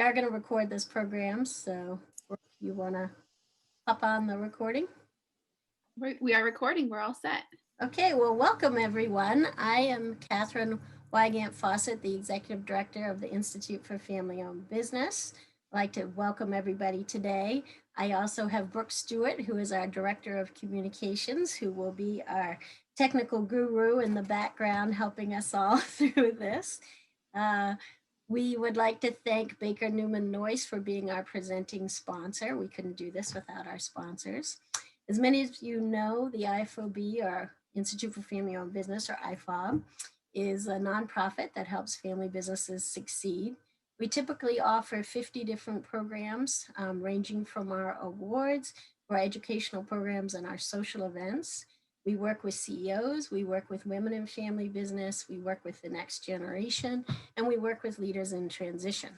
We are going to record this program, so if you want to hop on the recording. We are recording. We're all set. Okay, well, welcome everyone. I am Catherine Wygant Fawcett, the Executive Director of the Institute for Family-Owned Business. I'd like to welcome everybody today. I also have Brooke Stewart, who is our Director of Communications, who will be our technical guru in the background helping us all through this. We would like to thank Baker Newman Noyce for being our presenting sponsor. We couldn't do this without our sponsors. As many of you know, the IFOB, or Institute for Family-Owned Business, or IFOB, is a nonprofit that helps family businesses succeed. We typically offer 50 different programs, ranging from our awards, our educational programs, and our social events. We work with CEOs, we work with women in family business, we work with the next generation, and we work with leaders in transition.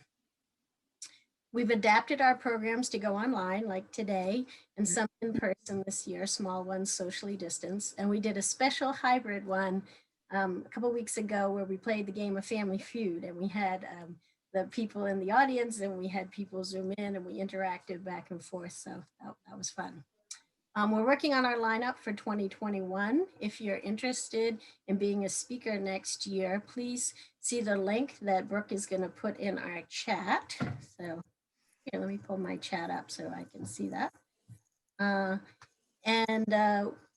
We've adapted our programs to go online, like today, and some in person this year, small ones socially distanced. And we did a special hybrid one a couple of weeks ago where we played the game of Family Feud, and we had the people in the audience and we had people Zoom in and we interacted back and forth. So that was fun. We're working on our lineup for 2021. If you're interested in being a speaker next year, please see the link that Brooke is going to put in our chat. So here, let me pull my chat up so I can see that.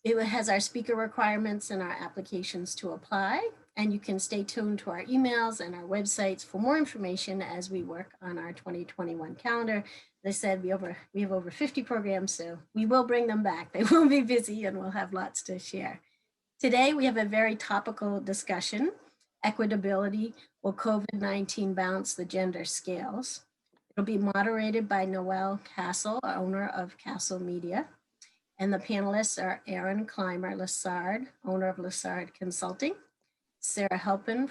It has our speaker requirements and our applications to apply. And you can stay tuned to our emails and our websites for more information as we work on our 2021 calendar. As I said, we have over 50 programs, so we will bring them back. They will be busy and we'll have lots to share. Today, we have a very topical discussion, equitability, will COVID-19 balance the gender scales? It'll be moderated by Noelle Castle, owner of Castle Media. And the panelists are Aaron Clymer-Lessard, owner of Lessard Consulting, Sarah Helpin,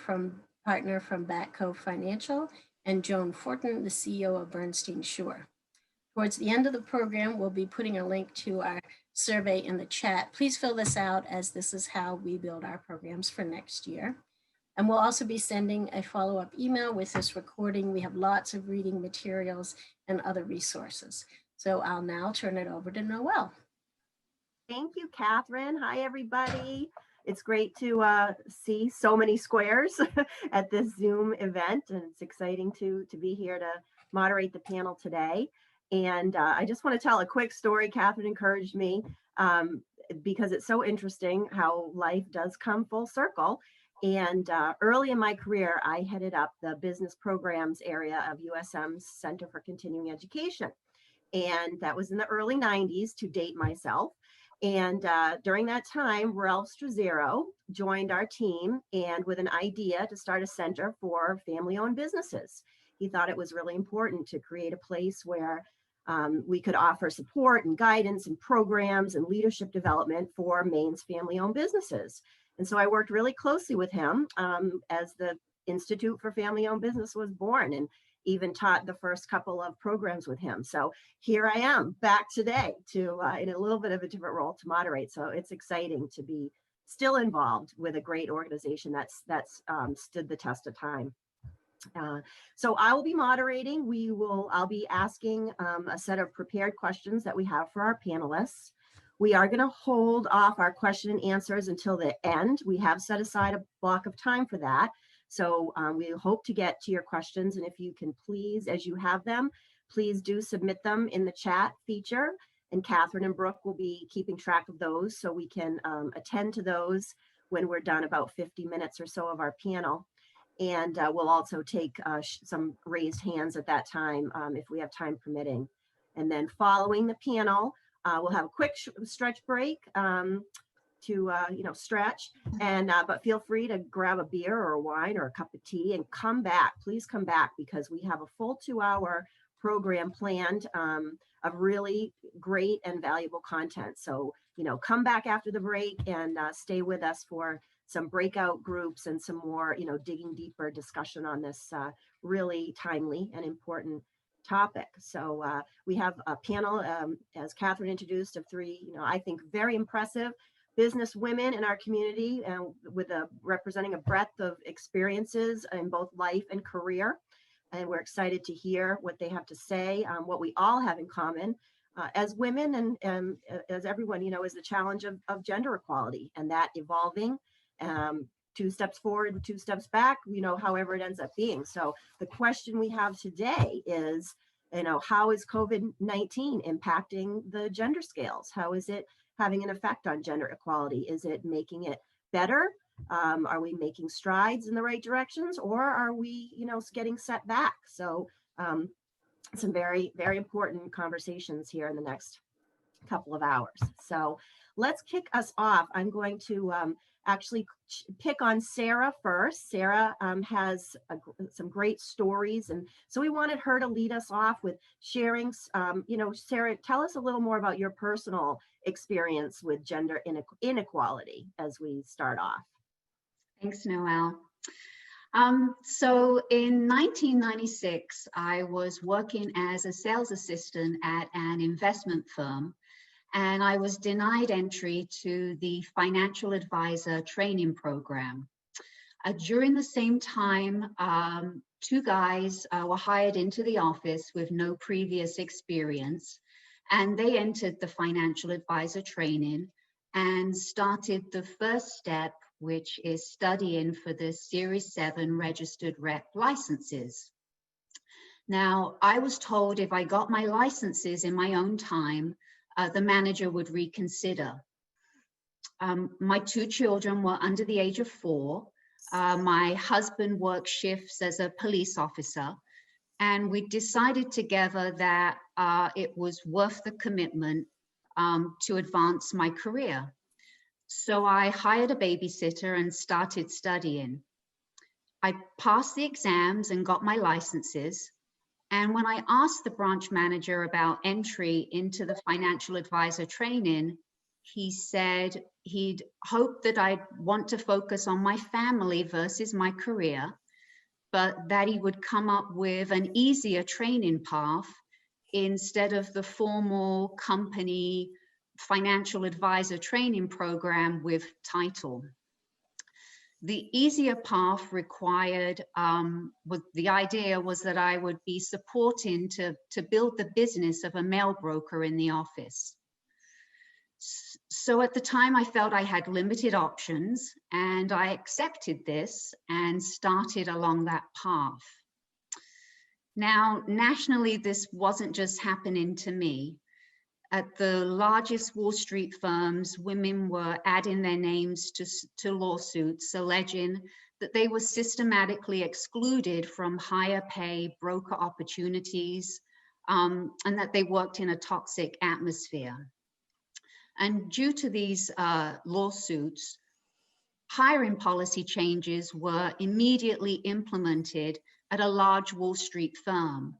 partner from Batco Financial, and Joan Fortin, the CEO of Bernstein Shore. Towards the end of the program, we'll be putting a link to our survey in the chat. Please fill this out, as this is how we build our programs for next year. And we'll also be sending a follow-up email with this recording. We have lots of reading materials and other resources. So I'll now turn it over to Noelle. Thank you, Catherine. Hi, everybody. It's great to see so many squares at this Zoom event, and it's exciting to be here to moderate the panel today. And I just want to tell a quick story. Catherine encouraged me because it's so interesting how life does come full circle. And early in my career, I headed up the business programs area of USM's Center for Continuing Education. And that was in the early 90s, to date myself. And during that time, Ralph Strazzero joined our team, and with an idea to start a center for family-owned businesses. He thought it was really important to create a place where we could offer support and guidance and programs and leadership development for Maine's family-owned businesses. And so I worked really closely with him as the Institute for Family-Owned Business was born, and even taught the first couple of programs with him. So here I am back today to in a little bit of a different role to moderate. So it's exciting to be still involved with a great organization that's stood the test of time. So I will be moderating. I'll be asking a set of prepared questions that we have for our panelists. We are going to hold off our question and answers until the end. We have set aside a block of time for that. So we hope to get to your questions, and if you can please, as you have them, please do submit them in the chat feature, and Catherine and Brooke will be keeping track of those so we can attend to those when we're done about 50 minutes or so of our panel. And we'll also take some raised hands at that time if we have time permitting. And then following the panel, we'll have a quick stretch break to stretch, and but feel free to grab a beer or a wine or a cup of tea and come back. Please come back, because we have a full 2-hour program planned of really great and valuable content. So come back after the break and stay with us for some breakout groups and some more digging deeper discussion on this really timely and important topic. So we have a panel, as Catherine introduced, of 3 I think very impressive business women in our community, with representing a breadth of experiences in both life and career. and we're excited to hear what they have to say. What we all have in common as women and as everyone, is the challenge of gender equality, and that evolving 2 steps forward, 2 steps back, however it ends up being. So the question we have today is, how is COVID-19 impacting the gender scales? How is it having an effect on gender equality? Is it making it better? Are we making strides in the right directions, or are we, getting set back? So some very, very important conversations here in the next couple of hours. So let's kick us off. I'm going to actually pick on Sarah first. Sarah has some great stories, and so we wanted her to lead us off with sharing. Sarah, tell us a little more about your personal experience with gender inequality as we start off. Thanks, Noelle. So in 1996, I was working as a sales assistant at an investment firm, and I was denied entry to the financial advisor training program. During the same time, 2 guys were hired into the office with no previous experience, and they entered the financial advisor training and started the first step, which is studying for the Series 7 registered rep licenses. Now, I was told if I got my licenses in my own time, the manager would reconsider. My 2 children were under the age of 4. My husband worked shifts as a police officer, and we decided together that it was worth the commitment to advance my career. So I hired a babysitter and started studying. I passed the exams and got my licenses. And when I asked the branch manager about entry into the financial advisor training, he said he'd hoped that I'd want to focus on my family versus my career, but that he would come up with an easier training path instead of the formal company financial advisor training program with title. The easier path required, the idea was that I would be supporting to build the business of a mail broker in the office. So at the time I felt I had limited options, and I accepted this and started along that path. Now, nationally, this wasn't just happening to me. At the largest Wall Street firms, women were adding their names to lawsuits alleging that they were systematically excluded from higher pay broker opportunities, and that they worked in a toxic atmosphere. And due to these lawsuits, hiring policy changes were immediately implemented at a large Wall Street firm.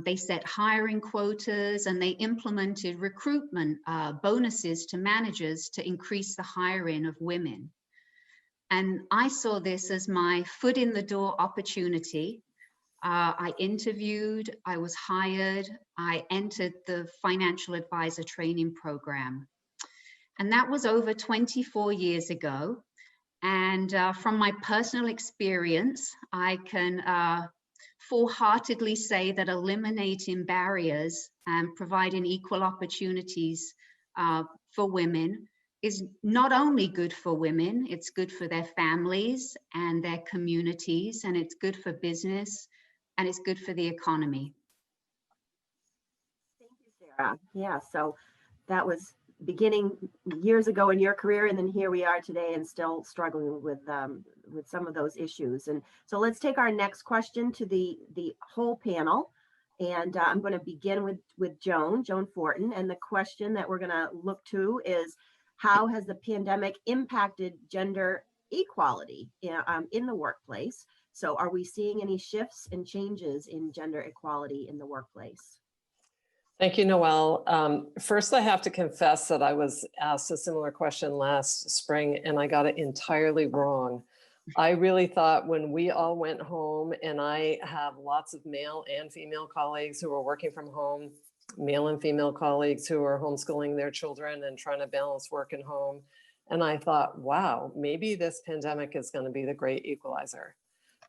They set hiring quotas, and they implemented recruitment bonuses to managers to increase the hiring of women. And I saw this as my foot in the door opportunity. I interviewed, I was hired, I entered the financial advisor training program. And that was over 24 years ago. And from my personal experience, I can full-heartedly say that eliminating barriers and providing equal opportunities for women is not only good for women, it's good for their families and their communities, and it's good for business, and it's good for the economy. Thank you, Sarah. Yeah, so that was beginning years ago in your career, and then here we are today and still struggling with some of those issues. And so let's take our next question to the whole panel, and I'm going to begin with Joan Fortin, and the question that we're going to look to is, how has the pandemic impacted gender equality in the workplace? So are we seeing any shifts and changes in gender equality in the workplace? Thank you, Noelle. First, I have to confess that I was asked a similar question last spring, and I got it entirely wrong. I really thought when we all went home, and I have lots of male and female colleagues who are working from home, male and female colleagues who are homeschooling their children and trying to balance work and home. And I thought, wow, maybe this pandemic is going to be the great equalizer.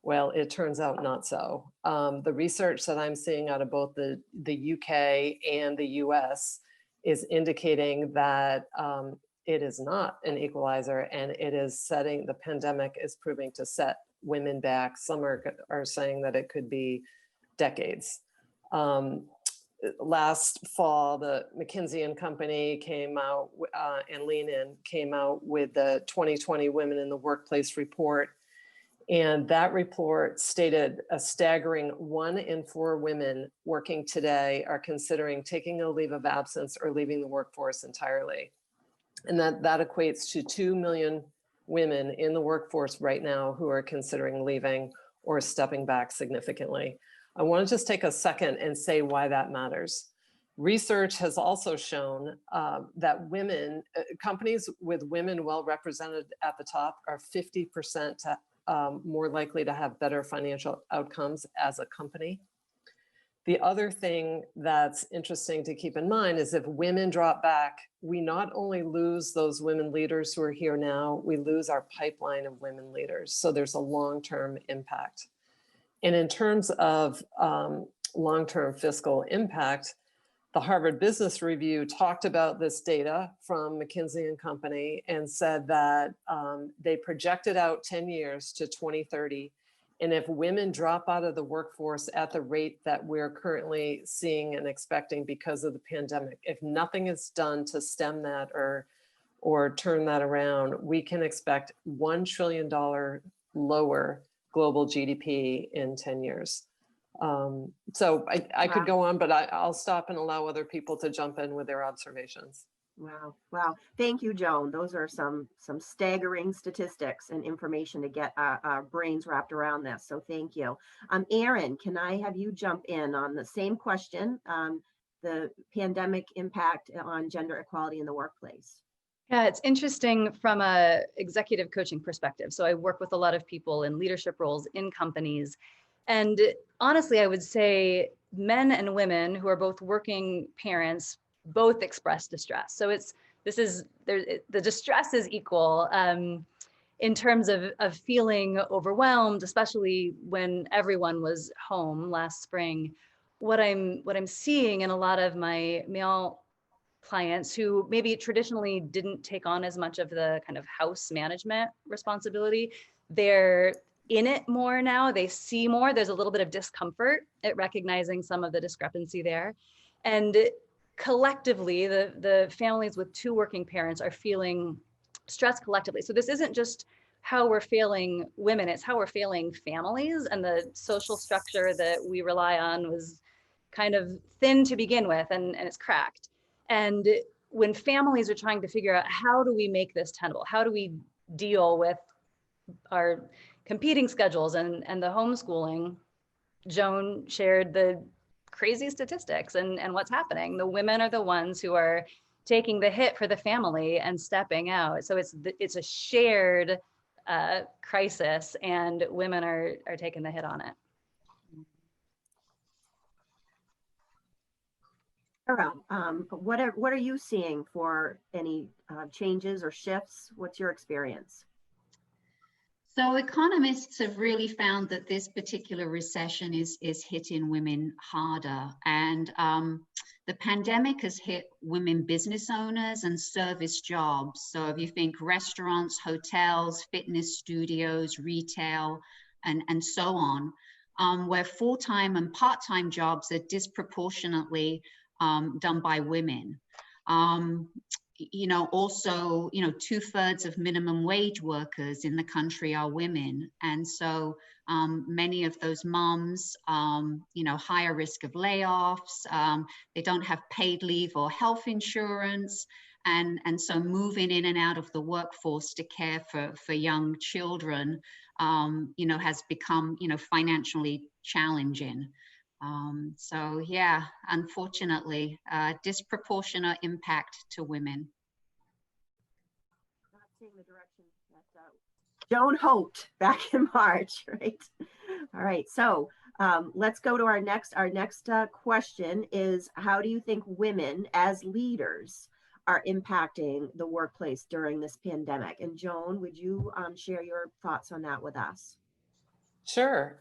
Well, it turns out not so. The research that I'm seeing out of both the UK and the US is indicating that it is not an equalizer, and it is setting, the pandemic is proving to set women back. Some are saying that it could be decades. Last fall, the McKinsey and Company came out and Lean In came out with the 2020 Women in the Workplace report. And that report stated a staggering 1 in 4 women working today are considering taking a leave of absence or leaving the workforce entirely. And that equates to 2 million women in the workforce right now who are considering leaving or stepping back significantly. I want to just take a second and say why that matters. Research has also shown that women, companies with women well represented at the top are 50% more likely to have better financial outcomes as a company. The other thing that's interesting to keep in mind is if women drop back, we not only lose those women leaders who are here now, we lose our pipeline of women leaders. So there's a long-term impact. And in terms of long-term fiscal impact, the Harvard Business Review talked about this data from McKinsey and Company and said that they projected out 10 years to 2030. And if women drop out of the workforce at the rate that we're currently seeing and expecting because of the pandemic, if nothing is done to stem that or turn that around, we can expect $1 trillion lower global GDP in 10 years. So I could go on, but I'll stop and allow other people to jump in with their observations. Wow. Wow. Thank you, Joan. Those are some staggering statistics and information to get our brains wrapped around this. So thank you. Erin, can I have you jump in on the same question, the pandemic impact on gender equality in the workplace? Yeah, it's interesting from a executive coaching perspective. So I work with a lot of people in leadership roles in companies. And honestly, I would say men and women who are both working parents both express distress. So the distress is equal in terms of feeling overwhelmed, especially when everyone was home last spring. What I'm seeing in a lot of my male clients who maybe traditionally didn't take on as much of the kind of house management responsibility, they're in it more now. They see more. There's a little bit of discomfort at recognizing some of the discrepancy there. And collectively, the families with 2 working parents are feeling stressed collectively. So this isn't just how we're failing women, it's how we're failing families, and the social structure that we rely on was kind of thin to begin with, and it's cracked. And when families are trying to figure out how do we make this tenable, how do we deal with our competing schedules and the homeschooling, Joan shared the crazy statistics and what's happening. The women are the ones who are taking the hit for the family and stepping out. So it's a shared crisis, and women are taking the hit on it. Sarah, what are you seeing for any changes or shifts? What's your experience? So economists have really found that this particular recession is hitting women harder. And the pandemic has hit women business owners and service jobs. So if you think restaurants, hotels, fitness studios, retail, and so on, where full-time and part-time jobs are disproportionately done by women. Also, 2/3 of minimum wage workers in the country are women. And so many of those moms, higher risk of layoffs, they don't have paid leave or health insurance. And so moving in and out of the workforce to care for young children, has become, financially challenging. So yeah, unfortunately, disproportionate impact to women. Not seeing the direction that Joan hoped back in March, right? All right, so let's go to our next question is, how do you think women as leaders are impacting the workplace during this pandemic? And Joan, would you share your thoughts on that with us? Sure.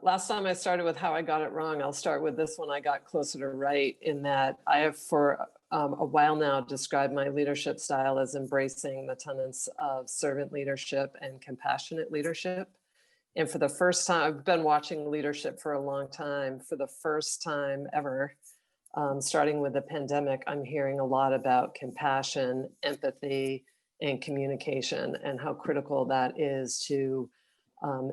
Last time I started with how I got it wrong. I'll start with this one. I got closer to right in that I have for a while now described my leadership style as embracing the tenets of servant leadership and compassionate leadership. And for the first time, I've been watching leadership for a long time. For the first time ever, starting with the pandemic, I'm hearing a lot about compassion, empathy, and communication, and how critical that is to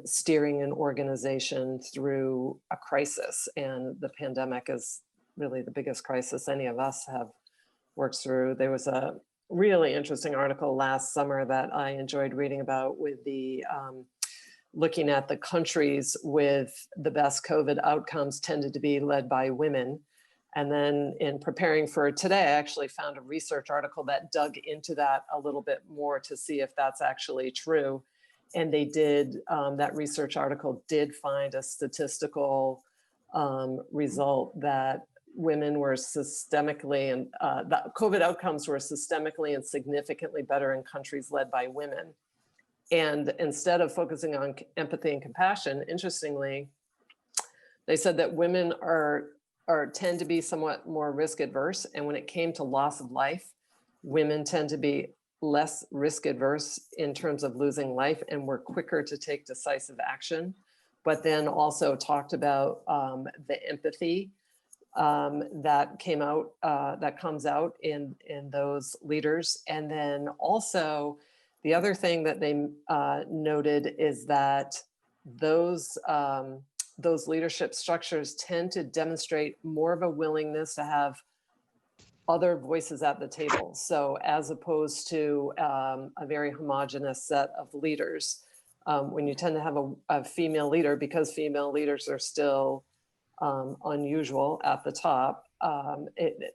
steering an organization through a crisis. And the pandemic is really the biggest crisis any of us have worked through. There was a really interesting article last summer that I enjoyed reading about with the looking at the countries with the best COVID outcomes tended to be led by women. And then in preparing for today, I actually found a research article that dug into that a little bit more to see if that's actually true. And they did, that research article did find a statistical result that women were systemically, and that COVID outcomes were systemically and significantly better in countries led by women. And instead of focusing on empathy and compassion, interestingly, they said that women tend to be somewhat more risk adverse. And when it came to loss of life, women tend to be less risk adverse in terms of losing life and were quicker to take decisive action. But then also talked about the empathy that comes out in those leaders. And then also the other thing that they noted is that those leadership structures tend to demonstrate more of a willingness to have other voices at the table. So as opposed to a very homogenous set of leaders, when you tend to have a female leader, because female leaders are still unusual at the top,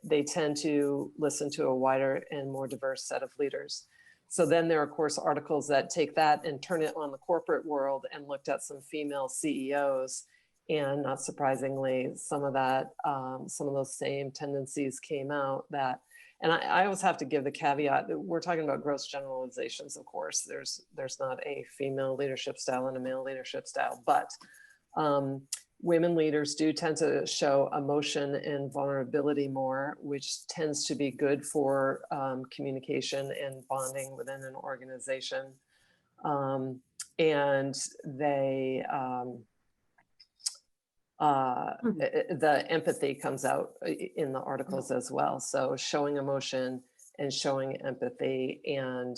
they tend to listen to a wider and more diverse set of leaders. So then there are, of course, articles that take that and turn it on the corporate world and looked at some female CEOs. And not surprisingly, some of those same tendencies came out that, and I always have to give the caveat that we're talking about gross generalizations, of course. There's not a female leadership style and a male leadership style, but women leaders do tend to show emotion and vulnerability more, which tends to be good for communication and bonding within an organization. And they, the empathy comes out in the articles as well. So showing emotion and showing empathy and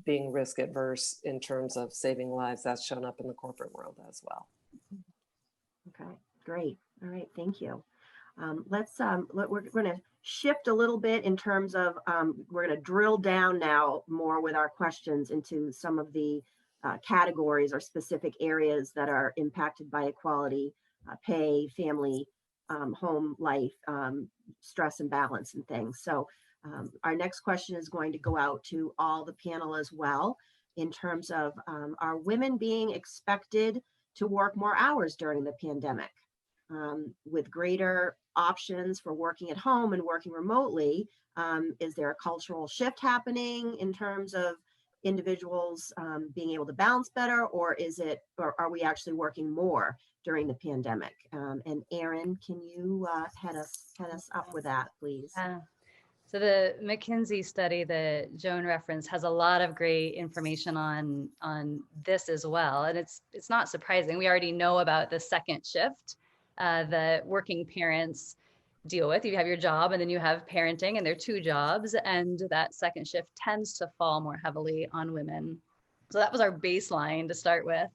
being risk adverse in terms of saving lives, that's shown up in the corporate world as well. Okay, great. All right, thank you. We're going to shift a little bit in terms of, we're going to drill down now more with our questions into some of the categories or specific areas that are impacted by equality, pay, family, home life, stress and balance and things. So our next question is going to go out to all the panel as well in terms of, are women being expected to work more hours during the pandemic? With greater options for working at home and working remotely, is there a cultural shift happening in terms of individuals being able to balance better, or are we actually working more during the pandemic? And Erin, can you head us up with that, please? So the McKinsey study that Joan referenced has a lot of great information on this as well. And it's not surprising. We already know about the second shift that working parents deal with. You have your job and then you have parenting, and they're two jobs. And that second shift tends to fall more heavily on women. So that was our baseline to start with.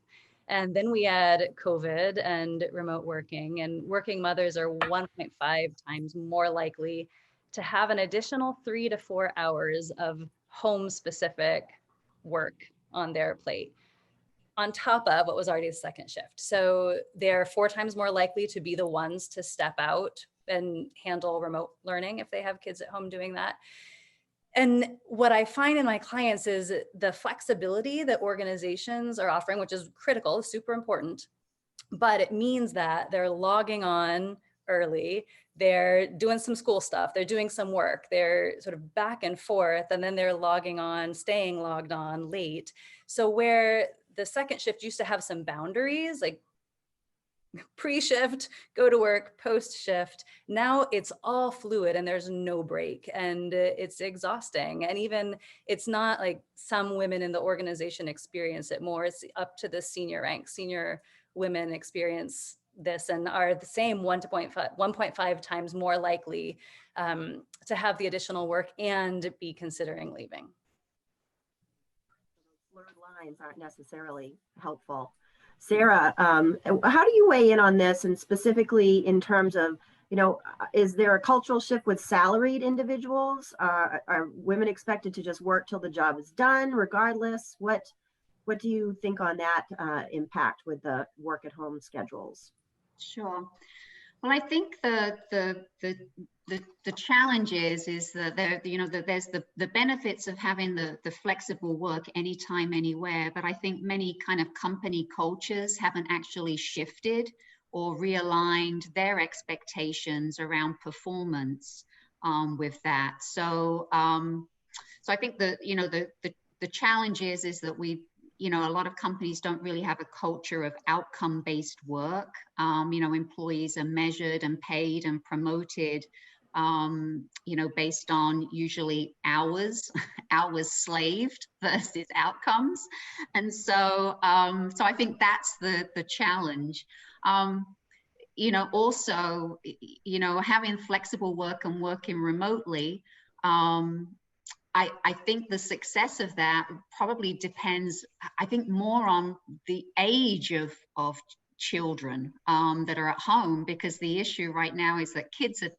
And then we add COVID and remote working, and working mothers are 1.5 times more likely to have an additional 3 to 4 hours of home-specific work on their plate, on top of what was already the second shift. So they're 4 times more likely to be the ones to step out and handle remote learning if they have kids at home doing that. And what I find in my clients is the flexibility that organizations are offering, which is critical, super important, but it means that they're logging on early, they're doing some school stuff, they're doing some work, they're sort of back and forth, and then they're logging on, staying logged on late. So where the second shift used to have some boundaries, like pre-shift, go to work, post-shift. Now it's all fluid and there's no break, and it's exhausting. And even it's not like some women in the organization experience it more, it's up to the senior ranks. Senior women experience this and are the same 1.5 times more likely to have the additional work and be considering leaving. Blurred lines aren't necessarily helpful. Sarah, how do you weigh in on this, and specifically in terms of, is there a cultural shift with salaried individuals? Are women expected to just work till the job is done regardless? What do you think on that impact with the work at home schedules? Sure. Well, I think the challenge is that there's the benefits of having the flexible work anytime, anywhere. But I think many kind of company cultures haven't actually shifted or realigned their expectations around performance with that. So I think the challenge is that a lot of companies don't really have a culture of outcome-based work. Employees are measured and paid and promoted, based on usually hours slaved versus outcomes. And so I think that's the challenge. Also, having flexible work and working remotely, I think the success of that probably depends, I think, more on the age of children that are at home, because the issue right now is that kids are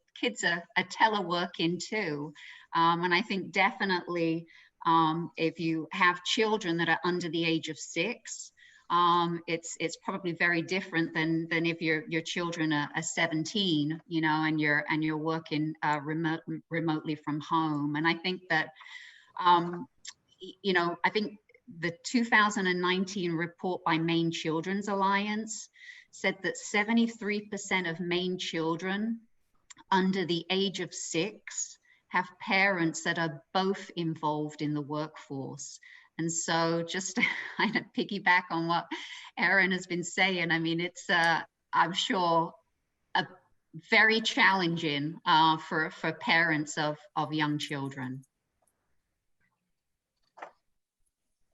teleworking too. And I think definitely if you have children that are under the age of 6, it's probably very different than if your children are 17, and you're working remotely from home. And I think that I think the 2019 report by Maine Children's Alliance said that 73% of Maine children under the age of 6 have parents that are both involved in the workforce. And so just to kind of piggyback on what Erin has been saying, I mean, it's, I'm sure, very challenging for parents of young children.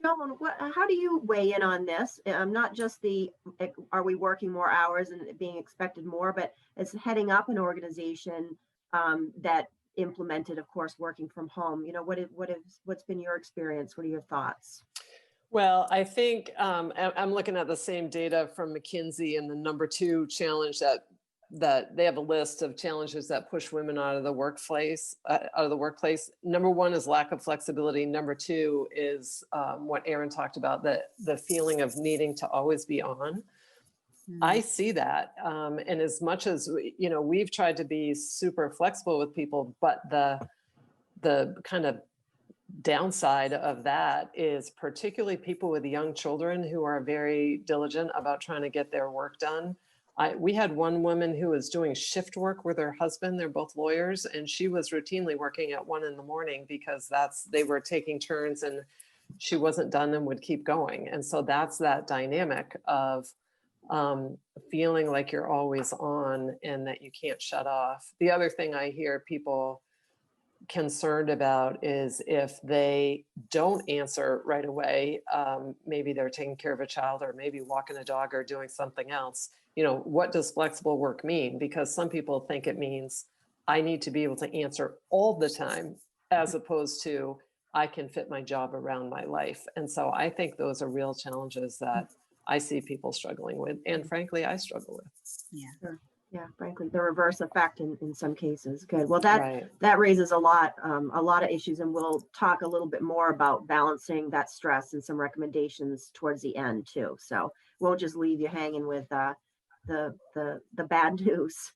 Nolan, how do you weigh in on this? Not just are we working more hours and being expected more, but as heading up an organization that implemented, of course, working from home. What's been your experience? What are your thoughts? Well, I think I'm looking at the same data from McKinsey, and the number 2 challenge that they have a list of challenges that push women out of the workplace. Number 1 is lack of flexibility. Number 2 is what Erin talked about, the feeling of needing to always be on. I see that. And as much as, we've tried to be super flexible with people, but the kind of downside of that is particularly people with young children who are very diligent about trying to get their work done. We had one woman who was doing shift work with her husband. They're both lawyers, and she was routinely working at 1 a.m. because they were taking turns, and she wasn't done and would keep going. And so that's that dynamic of feeling like you're always on and that you can't shut off. The other thing I hear people concerned about is if they don't answer right away, maybe they're taking care of a child or maybe walking a dog or doing something else. What does flexible work mean? Because some people think it means I need to be able to answer all the time, as opposed to I can fit my job around my life. And so I think those are real challenges that I see people struggling with, and frankly, I struggle with. Yeah. Sure. Yeah, frankly, the reverse effect in some cases. Good. Well, that raises a lot of issues, and we'll talk a little bit more about balancing that stress and some recommendations towards the end too. So won't just leave you hanging with the bad news.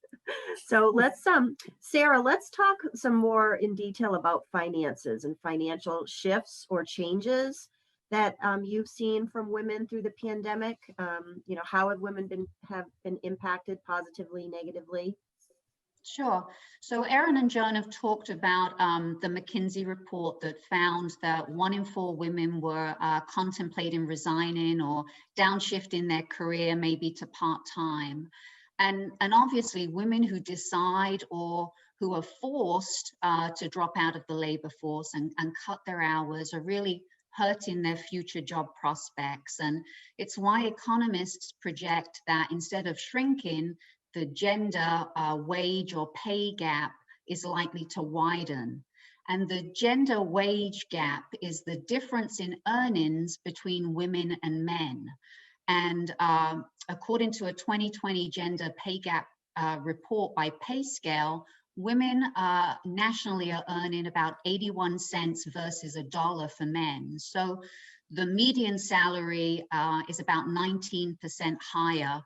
So Sarah, let's talk some more in detail about finances and financial shifts or changes that you've seen from women through the pandemic. How have women have been impacted positively, negatively? Sure. So Erin and Joan have talked about the McKinsey report that found that 1 in 4 women were contemplating resigning or downshifting their career maybe to part-time. And obviously women who decide or who are forced to drop out of the labor force and cut their hours are really hurting their future job prospects. And it's why economists project that instead of shrinking, the gender wage or pay gap is likely to widen. And the gender wage gap is the difference in earnings between women and men. And according to a 2020 gender pay gap report by PayScale, women nationally are earning about 81 cents versus $1 for men. So the median salary is about 19% higher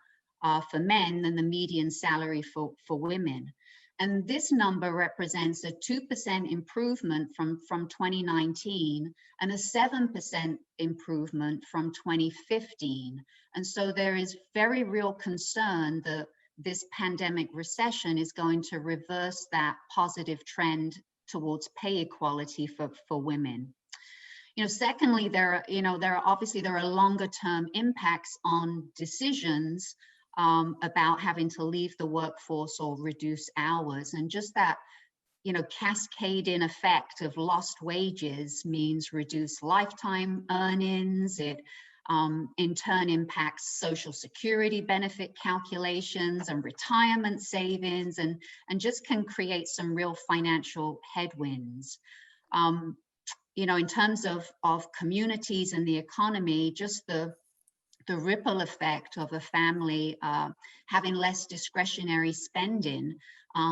for men than the median salary for women. And this number represents a 2% improvement from 2019 and a 7% improvement from 2015. And so there is very real concern that this pandemic recession is going to reverse that positive trend towards pay equality for women. Secondly, there are longer term impacts on decisions about having to leave the workforce or reduce hours. And just that, cascading effect of lost wages means reduced lifetime earnings. It in turn impacts Social Security benefit calculations and retirement savings, and just can create some real financial headwinds. In terms of communities and the economy, just the ripple effect of a family having less discretionary spending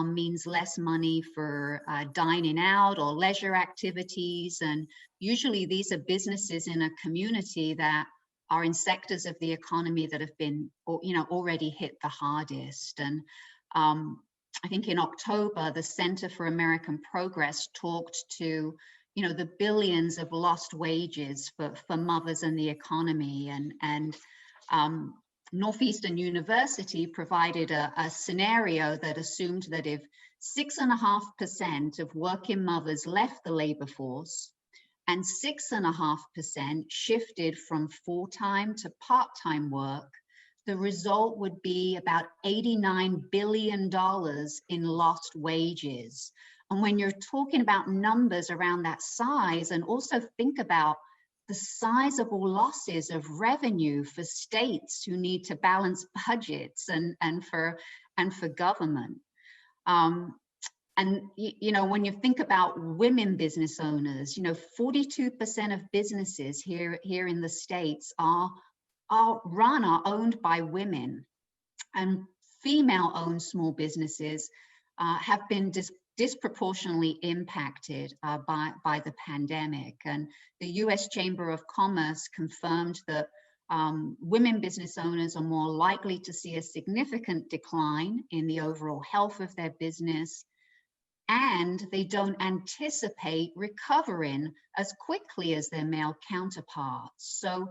means less money for dining out or leisure activities. And usually these are businesses in a community that are in sectors of the economy that have been, already hit the hardest. And I think in October, the Center for American Progress talked to the billions of lost wages for mothers in the economy. And Northeastern University provided a scenario that assumed that if 6.5% of working mothers left the labor force and 6.5% shifted from full-time to part-time work, the result would be about $89 billion in lost wages. And when you're talking about numbers around that size, and also think about the sizable losses of revenue for states who need to balance budgets and for government. When you think about women business owners, 42% of businesses here in the States are owned by women, and female-owned small businesses have been disproportionately impacted by the pandemic. And the US Chamber of Commerce confirmed that women business owners are more likely to see a significant decline in the overall health of their business, and they don't anticipate recovering as quickly as their male counterparts. So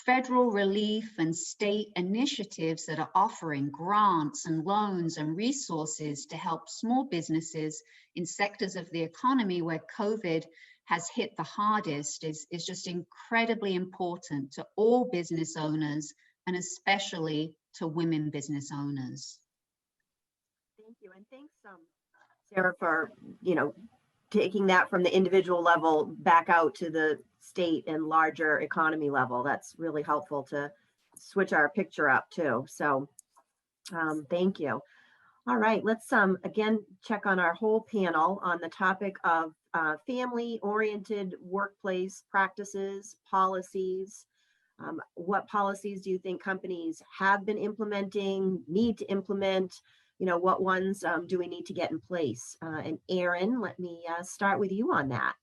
federal relief and state initiatives that are offering grants and loans and resources to help small businesses in sectors of the economy where COVID has hit the hardest is just incredibly important to all business owners, and especially to women business owners. Thank you, and thanks, Sarah, for taking that from the individual level back out to the state and larger economy level. That's really helpful to switch our picture up too. So thank you. All right, let's again check on our whole panel on the topic of family-oriented workplace practices, policies. What policies do you think companies have been implementing, need to implement? What ones do we need to get in place? And Erin, let me start with you on that.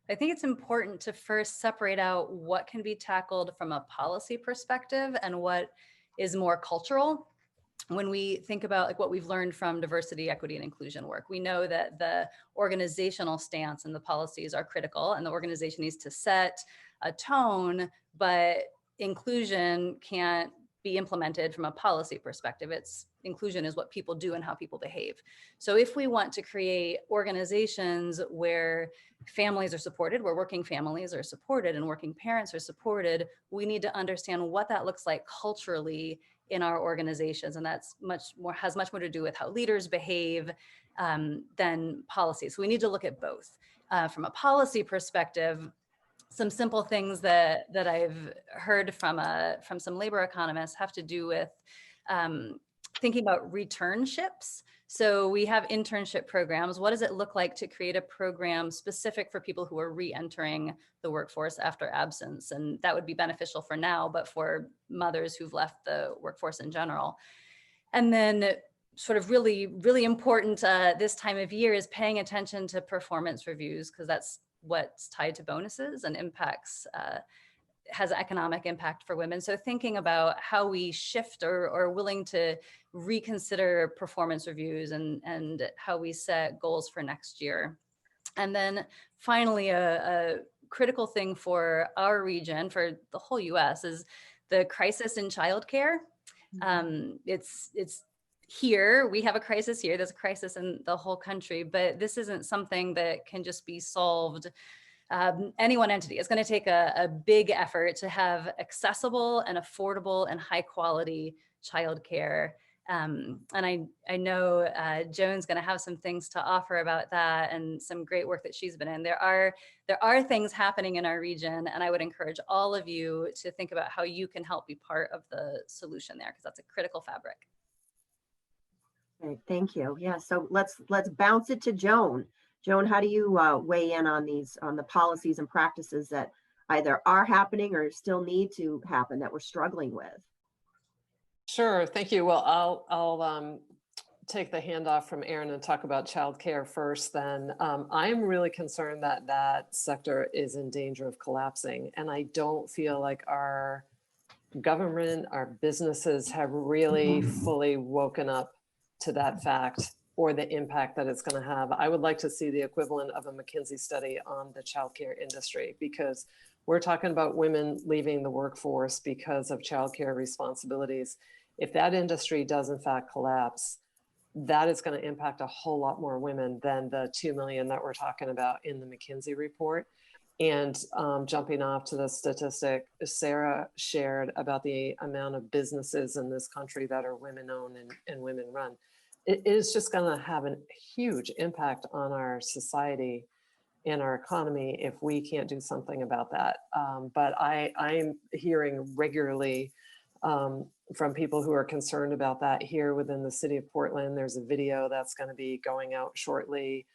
I think it's important to first separate out what can be tackled from a policy perspective and what is more cultural. When we think about what we've learned from diversity, equity, and inclusion work, we know that the organizational stance and the policies are critical, and the organization needs to set a tone, but inclusion can't be implemented from a policy perspective. It's inclusion is what people do and how people behave. So if we want to create organizations where families are supported, where working families are supported and working parents are supported, we need to understand what that looks like culturally in our organizations. And that's has much more to do with how leaders behave than policy. So we need to look at both. From a policy perspective, some simple things that I've heard from some labor economists have to do with thinking about returnships. So we have internship programs. What does it look like to create a program specific for people who are re-entering the workforce after absence? And that would be beneficial for now, but for mothers who've left the workforce in general. And then sort of really, really important this time of year is paying attention to performance reviews, because that's what's tied to bonuses and impacts, has economic impact for women. So thinking about how we shift or are willing to reconsider performance reviews and how we set goals for next year. And then finally, a critical thing for our region, for the whole US, is the crisis in childcare. It's here, we have a crisis here, there's a crisis in the whole country, but this isn't something that can just be solved any one entity. It's going to take a big effort to have accessible and affordable and high quality childcare. And I know Joan's going to have some things to offer about that and some great work that she's been in. There are things happening in our region, and I would encourage all of you to think about how you can help be part of the solution there, because that's a critical fabric. Great, thank you. Yeah, so let's bounce it to Joan. Joan, how do you weigh in on the policies and practices that either are happening or still need to happen that we're struggling with? Sure, thank you. Well, I'll take the handoff from Erin and talk about childcare first. Then I'm really concerned that that sector is in danger of collapsing, and I don't feel like our government, our businesses have really fully woken up to that fact or the impact that it's going to have. I would like to see the equivalent of a McKinsey study on the childcare industry, because we're talking about women leaving the workforce because of childcare responsibilities. If that industry does in fact collapse, that is going to impact a whole lot more women than the 2 million that we're talking about in the McKinsey report. And jumping off to the statistic Sarah shared about the amount of businesses in this country that are women-owned and women-run, it is just going to have a huge impact on our society and our economy if we can't do something about that. But I'm hearing regularly from people who are concerned about that here within the city of Portland. There's a video that's going to be going out shortly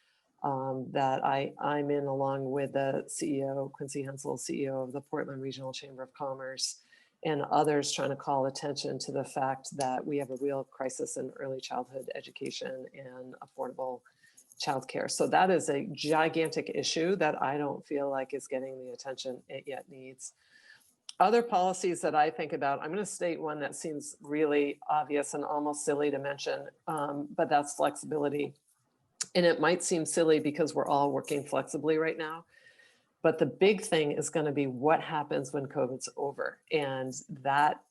that I'm in, along with the CEO, Quincy Hensel, CEO of the Portland Regional Chamber of Commerce, and others, trying to call attention to the fact that we have a real crisis in early childhood education and affordable childcare. So that is a gigantic issue that I don't feel like is getting the attention it yet needs. Other policies that I think about, I'm going to state one that seems really obvious and almost silly to mention, but that's flexibility. And it might seem silly because we're all working flexibly right now. But the big thing is going to be what happens when COVID's over. And that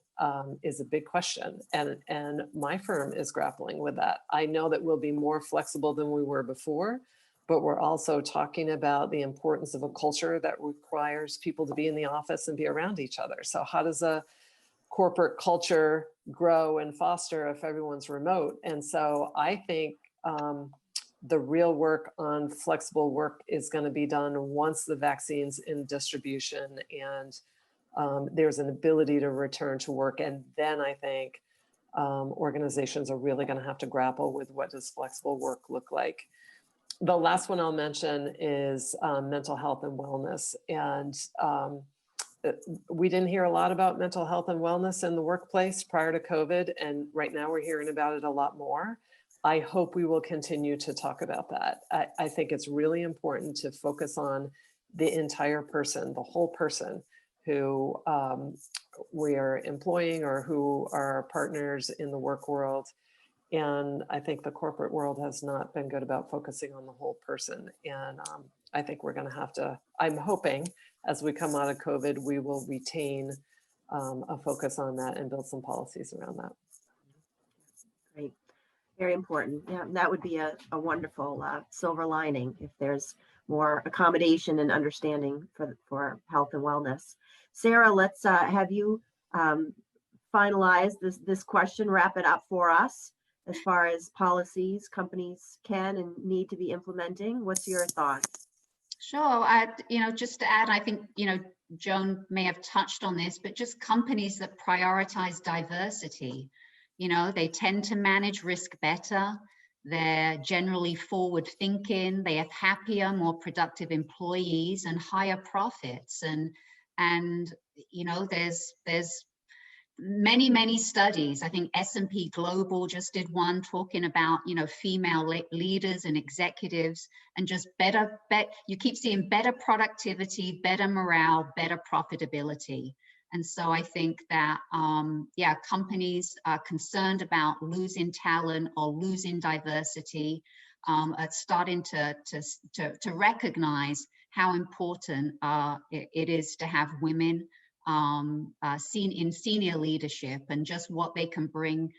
is a big question. And my firm is grappling with that. I know that we'll be more flexible than we were before, but we're also talking about the importance of a culture that requires people to be in the office and be around each other. So how does a corporate culture grow and foster if everyone's remote? And so I think the real work on flexible work is going to be done once the vaccine's in distribution and there's an ability to return to work. And then I think organizations are really going to have to grapple with what does flexible work look like. The last one I'll mention is mental health and wellness. And we didn't hear a lot about mental health and wellness in the workplace prior to COVID. And right now we're hearing about it a lot more. I hope we will continue to talk about that. I think it's really important to focus on the entire person, the whole person who we are employing or who are partners in the work world. And I think the corporate world has not been good about focusing on the whole person. And I think we're going to have to, I'm hoping as we come out of COVID, we will retain a focus on that and build some policies around that. Great. Very important. Yeah, that would be a wonderful silver lining if there's more accommodation and understanding for health and wellness. Sarah, let's have you finalize this question, wrap it up for us as far as policies companies can and need to be implementing. What's your thoughts? Sure. Just to add, I think, Joan may have touched on this, but just companies that prioritize diversity, they tend to manage risk better. They're generally forward thinking. They have happier, more productive employees and higher profits. And there's many studies. I think S&P Global just did one talking about, female leaders and executives, and just you keep seeing better productivity, better morale, better profitability. And so I think that, companies are concerned about losing talent or losing diversity, are starting to recognize how important it is to have women seen in senior leadership, and just what they can bring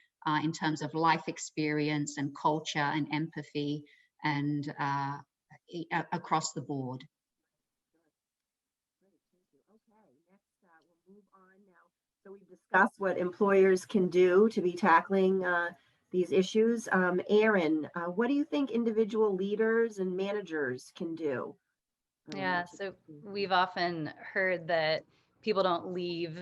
in terms of life experience and culture and empathy and across the board. We'll move on now. So we've discussed what employers can do to be tackling these issues. Erin, what do you think individual leaders and managers can do? Yeah, so we've often heard that people don't leave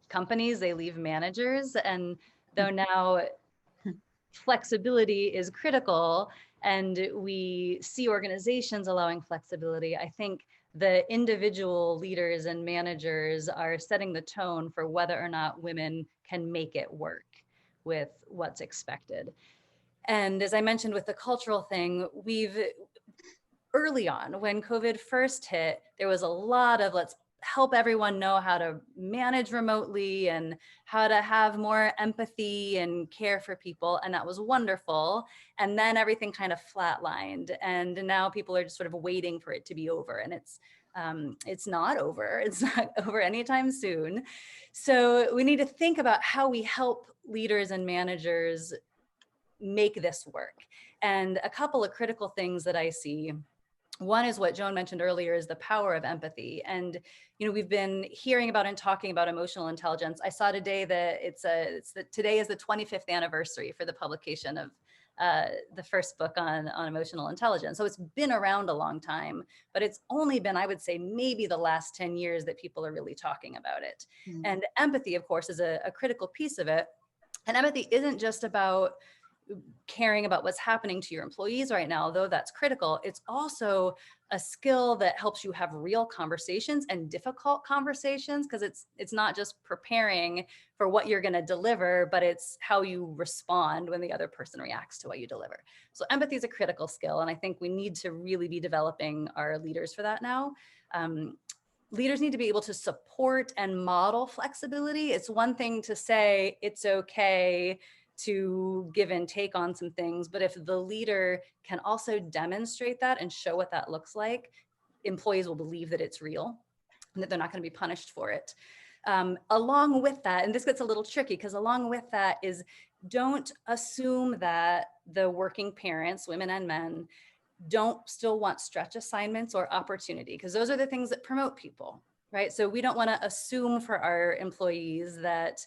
companies, they leave managers. And though now flexibility is critical and we see organizations allowing flexibility, I think the individual leaders and managers are setting the tone for whether or not women can make it work with what's expected. And as I mentioned with the cultural thing, early on when COVID first hit, there was a lot of let's help everyone know how to manage remotely and how to have more empathy and care for people. And that was wonderful. And then everything kind of flatlined. And now people are just sort of waiting for it to be over. And it's not over. It's not over anytime soon. So we need to think about how we help leaders and managers make this work. And a couple of critical things that I see. One is what Joan mentioned earlier, is the power of empathy. And, we've been hearing about and talking about emotional intelligence. I saw today that today is the 25th anniversary for the publication of the first book on emotional intelligence. So it's been around a long time, but it's only been, I would say, maybe the last 10 years that people are really talking about it. Mm-hmm. And empathy, of course, is a critical piece of it. And empathy isn't just about caring about what's happening to your employees right now, though that's critical. It's also a skill that helps you have real conversations and difficult conversations, because it's not just preparing for what you're going to deliver, but it's how you respond when the other person reacts to what you deliver. So empathy is a critical skill, and I think we need to really be developing our leaders for that now. Leaders need to be able to support and model flexibility. It's one thing to say it's okay to give and take on some things, but if the leader can also demonstrate that and show what that looks like, employees will believe that it's real and that they're not going to be punished for it. Along with that, and this gets a little tricky, because along with that is, don't assume that the working parents, women and men, don't still want stretch assignments or opportunity, because those are the things that promote people, right? So we don't want to assume for our employees that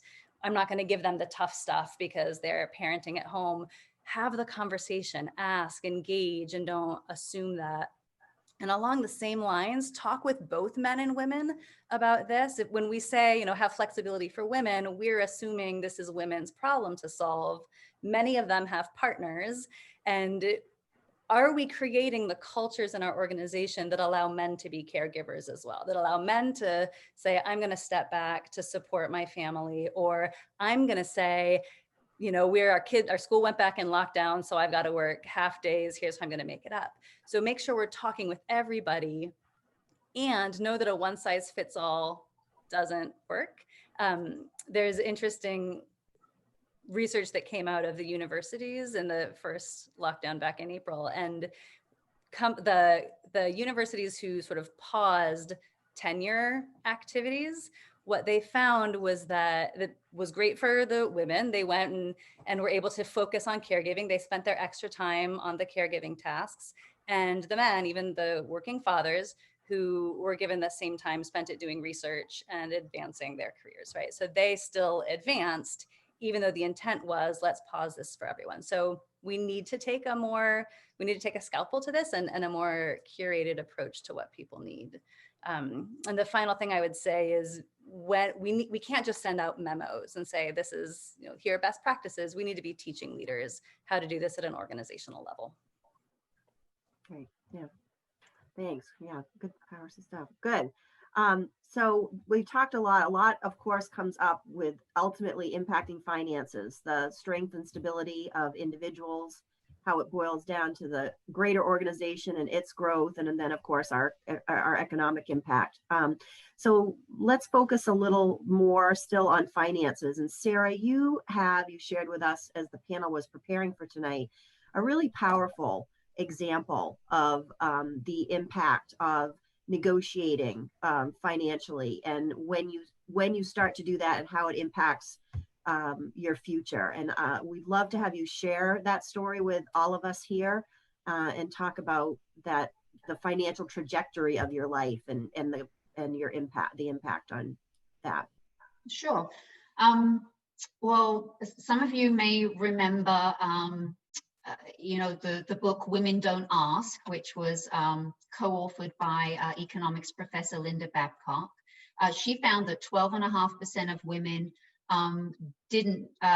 I'm not going to give them the tough stuff because they're parenting at home. Have the conversation, ask, engage, and don't assume that. And along the same lines, talk with both men and women about this. When we say, have flexibility for women, we're assuming this is women's problem to solve. Many of them have partners, and are we creating the cultures in our organization that allow men to be caregivers as well, that allow men to say, I'm going to step back to support my family, or I'm going to say, our school went back in lockdown, so I've got to work half days. Here's how I'm going to make it up. So make sure we're talking with everybody, and know that a one size fits all doesn't work. There's interesting research that came out of the universities in the first lockdown back in April, and the universities who sort of paused tenure activities what they found was that it was great for the women. They went and were able to focus on caregiving. They spent their extra time on the caregiving tasks. And the men, even the working fathers who were given the same time, spent it doing research and advancing their careers, right? So they still advanced, even though the intent was, let's pause this for everyone. So we need to take a scalpel to this and a more curated approach to what people need. And the final thing I would say is, when we can't just send out memos and say, this is, here are best practices. We need to be teaching leaders how to do this at an organizational level. Great. Yeah. Thanks. Yeah. Good powerful stuff. Good. So we talked a lot of course comes up with ultimately impacting finances, the strength and stability of individuals, how it boils down to the greater organization and its growth, and then of course our economic impact. So let's focus a little more still on finances. And Sarah, you shared with us as the panel was preparing for tonight, a really powerful example of the impact of negotiating financially, and when you start to do that and how it impacts your future. And we'd love to have you share that story with all of us here and talk about the financial trajectory of your life and your impact on that. Sure. Well, some of you may remember the book Women Don't Ask, which was co-authored by economics professor Linda Babcock. She found that 12.5% of women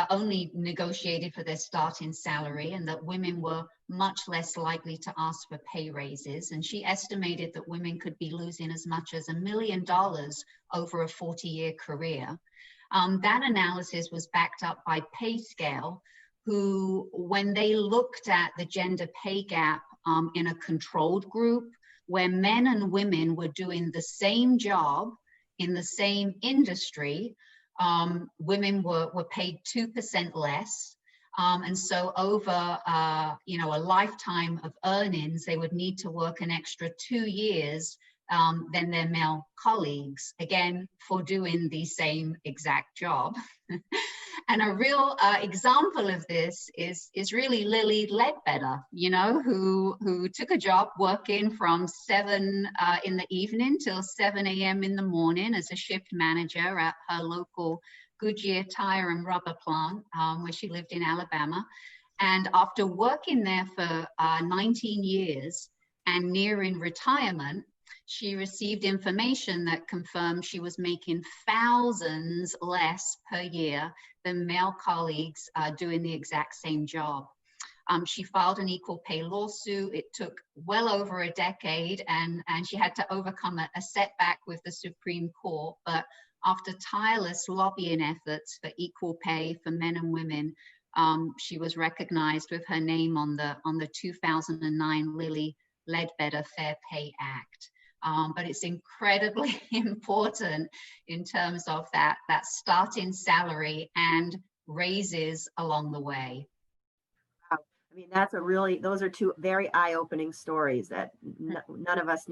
only negotiated for their starting salary, and that women were much less likely to ask for pay raises. And she estimated that women could be losing as much as $1 million over a 40-year career. That analysis was backed up by PayScale, who, when they looked at the gender pay gap in a controlled group where men and women were doing the same job in the same industry, women were paid 2% less. And so over a lifetime of earnings, they would need to work an extra 2 years than their male colleagues, again, for doing the same exact job. And a real example of this is really Lily Ledbetter, who took a job working from 7 in the evening till 7 a.m. in the morning as a shift manager at her local Goodyear tire and rubber plant, where she lived in Alabama. And after working there for 19 years and nearing retirement, she received information that confirmed she was making thousands less per year than male colleagues doing the exact same job. She filed an equal pay lawsuit. It took well over a decade, and she had to overcome a setback with the Supreme Court. But after tireless lobbying efforts for equal pay for men and women, she was recognized with her name on the 2009 Lilly Ledbetter Fair Pay Act. But it's incredibly important in terms of that starting salary and raises along the way. I mean, those are two very eye-opening stories that none of us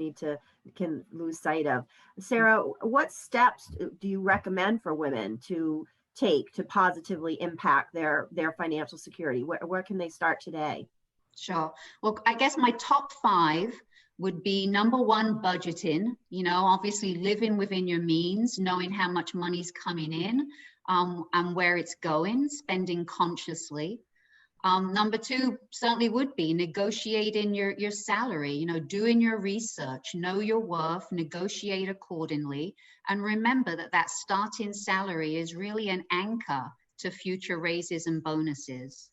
can lose sight of. Sarah, what steps do you recommend for women to take to positively impact their financial security? Where can they start today? Sure. Well, I guess my top 5 would be number 1, budgeting, obviously living within your means, knowing how much money's coming in and where it's going, spending consciously. Number 2 certainly would be negotiating your salary, doing your research, know your worth, negotiate accordingly. And remember that starting salary is really an anchor to future raises and bonuses.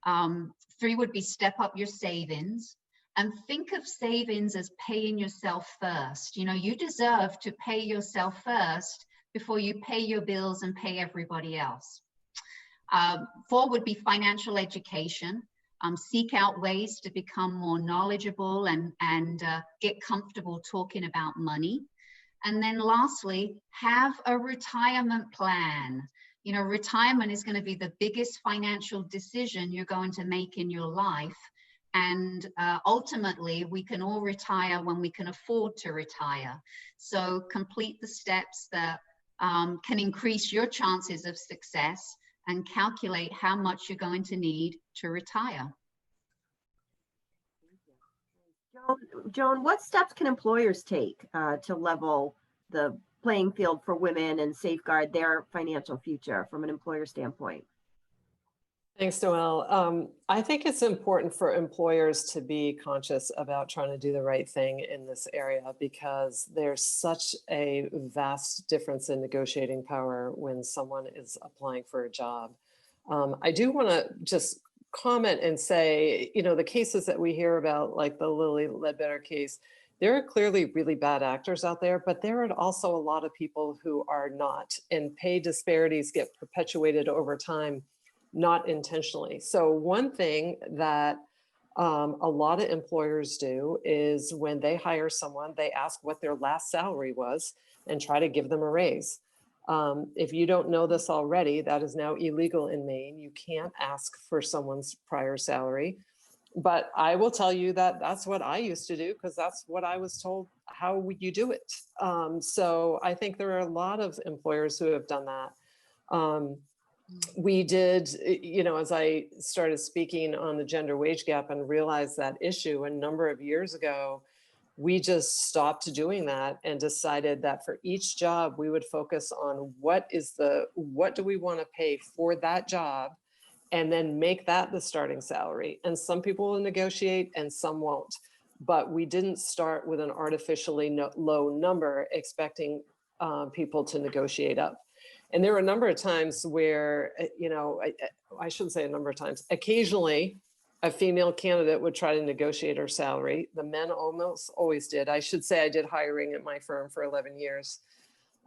3 would be step up your savings. And think of savings as paying yourself first. You deserve to pay yourself first before you pay your bills and pay everybody else. 4 would be financial education. Seek out ways to become more knowledgeable and get comfortable talking about money. And then lastly, have a retirement plan. Retirement is going to be the biggest financial decision you're going to make in your life. And ultimately, we can all retire when we can afford to retire. So complete the steps that can increase your chances of success and calculate how much you're going to need to retire. Joan, what steps can employers take to level the playing field for women and safeguard their financial future from an employer standpoint? Thanks, Noelle. I think it's important for employers to be conscious about trying to do the right thing in this area, because there's such a vast difference in negotiating power when someone is applying for a job. I do want to just comment and say, you know, the cases that we hear about, like the Lily Ledbetter case, there are clearly really bad actors out there, but there are also a lot of people who are not, and pay disparities get perpetuated over time, not intentionally. So one thing that a lot of employers do is when they hire someone, they ask what their last salary was and try to give them a raise. If you don't know this already, that is now illegal in Maine. You can't ask for someone's prior salary. But I will tell you that that's what I used to do, because that's what I was told how you do it. So I think there are a lot of employers who have done that. We did, you know, as I started speaking on the gender wage gap and realized that issue a number of years ago, we just stopped doing that and decided that for each job, we would focus on what do we want to pay for that job, and then make that the starting salary. And some people will negotiate and some won't. But we didn't start with an artificially low number expecting people to negotiate up. And there were a number of times where, you know, I shouldn't say a number of times, occasionally a female candidate would try to negotiate her salary. The men almost always did. I should say I did hiring at my firm for 11 years.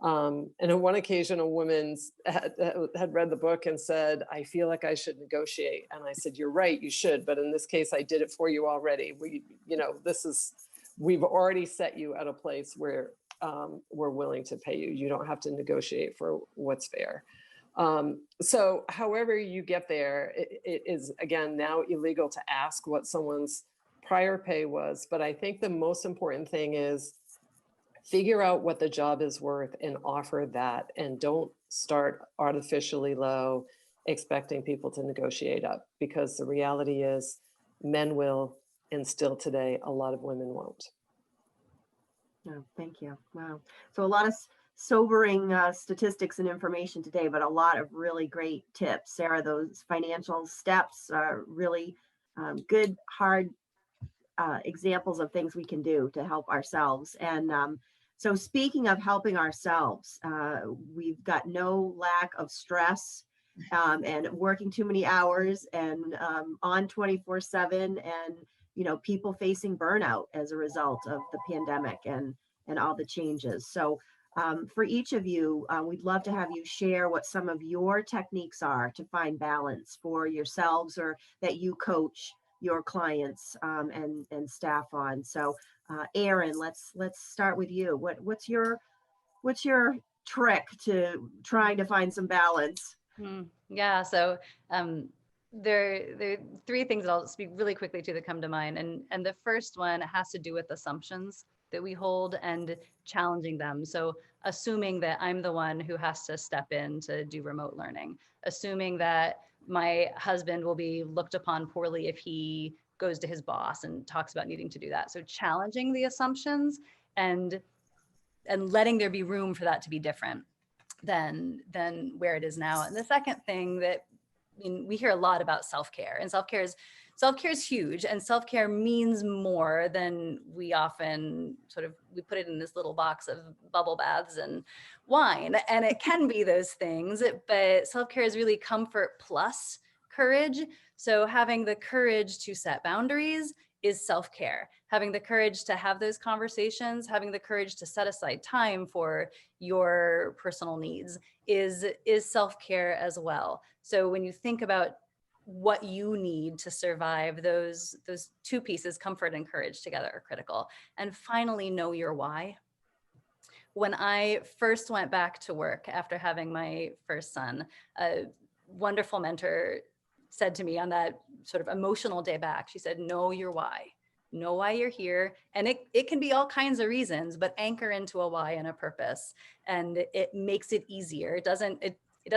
And on one occasion, a woman had read the book and said, I feel like I should negotiate. And I said, you're right, you should. But in this case, I did it for you already. We've already set you at a place where we're willing to pay you. You don't have to negotiate for what's fair. So however you get there, it is, again, now illegal to ask what someone's prior pay was. But I think the most important thing is figure out what the job is worth and offer that, and don't start artificially low expecting people to negotiate up, because the reality is men will, and still today, a lot of women won't. No, thank you. Wow. So a lot of sobering statistics and information today, but a lot of really great tips. Sarah, those financial steps are really good, hard examples of things we can do to help ourselves. And so speaking of helping ourselves, we've got no lack of stress and working too many hours and on 24/7, and you know, people facing burnout as a result of the pandemic and all the changes. So for each of you, we'd love to have you share what some of your techniques are to find balance for yourselves, or that you coach your clients and staff on. So Erin, let's start with you. What's your trick to trying to find some balance? Yeah, so there are three things that I'll speak really quickly to that come to mind. And the first one has to do with assumptions that we hold and challenging them. So assuming that I'm the one who has to step in to do remote learning, assuming that my husband will be looked upon poorly if he goes to his boss and talks about needing to do that. So challenging the assumptions and letting there be room for that to be different than where it is now. And the second thing that, I mean, we hear a lot about self-care, and self-care is huge, and self-care means more than we often we put it in this little box of bubble baths and wine, and it can be those things, but self-care is really comfort plus courage. So having the courage to set boundaries is self-care. Having the courage to have those conversations, having the courage to set aside time for your personal needs is self-care as well. So when you think about what you need to survive, those two pieces, comfort and courage together, are critical. And finally, know your why. When I first went back to work after having my first son, a wonderful mentor said to me on that sort of emotional day back, she said, know your why. know why you're here. And it can be all kinds of reasons, but anchor into a why and a purpose. And it makes it easier. It doesn't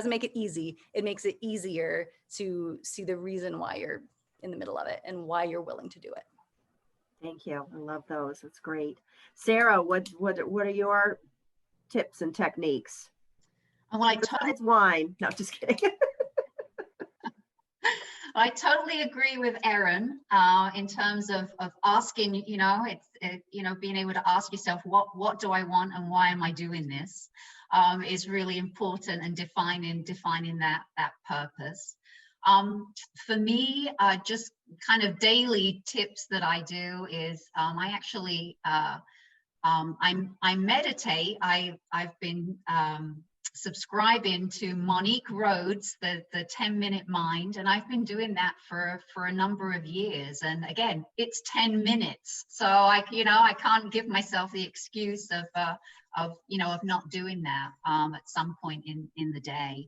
make it easy. It makes it easier to see the reason why you're in the middle of it and why you're willing to do it. Thank you. I love those. That's great. Sarah, what are your tips and techniques? Well, Besides wine. No, just kidding. I totally agree with Erin in terms of asking, being able to ask yourself, what do I want and why am I doing this, is really important, and defining that purpose. For me, just kind of daily tips that I do is I actually I meditate. I've been subscribing to Monique Rhodes, the 10-minute mind, and I've been doing that for a number of years. And again, it's 10 minutes, so I can't give myself the excuse of not doing that at some point in the day.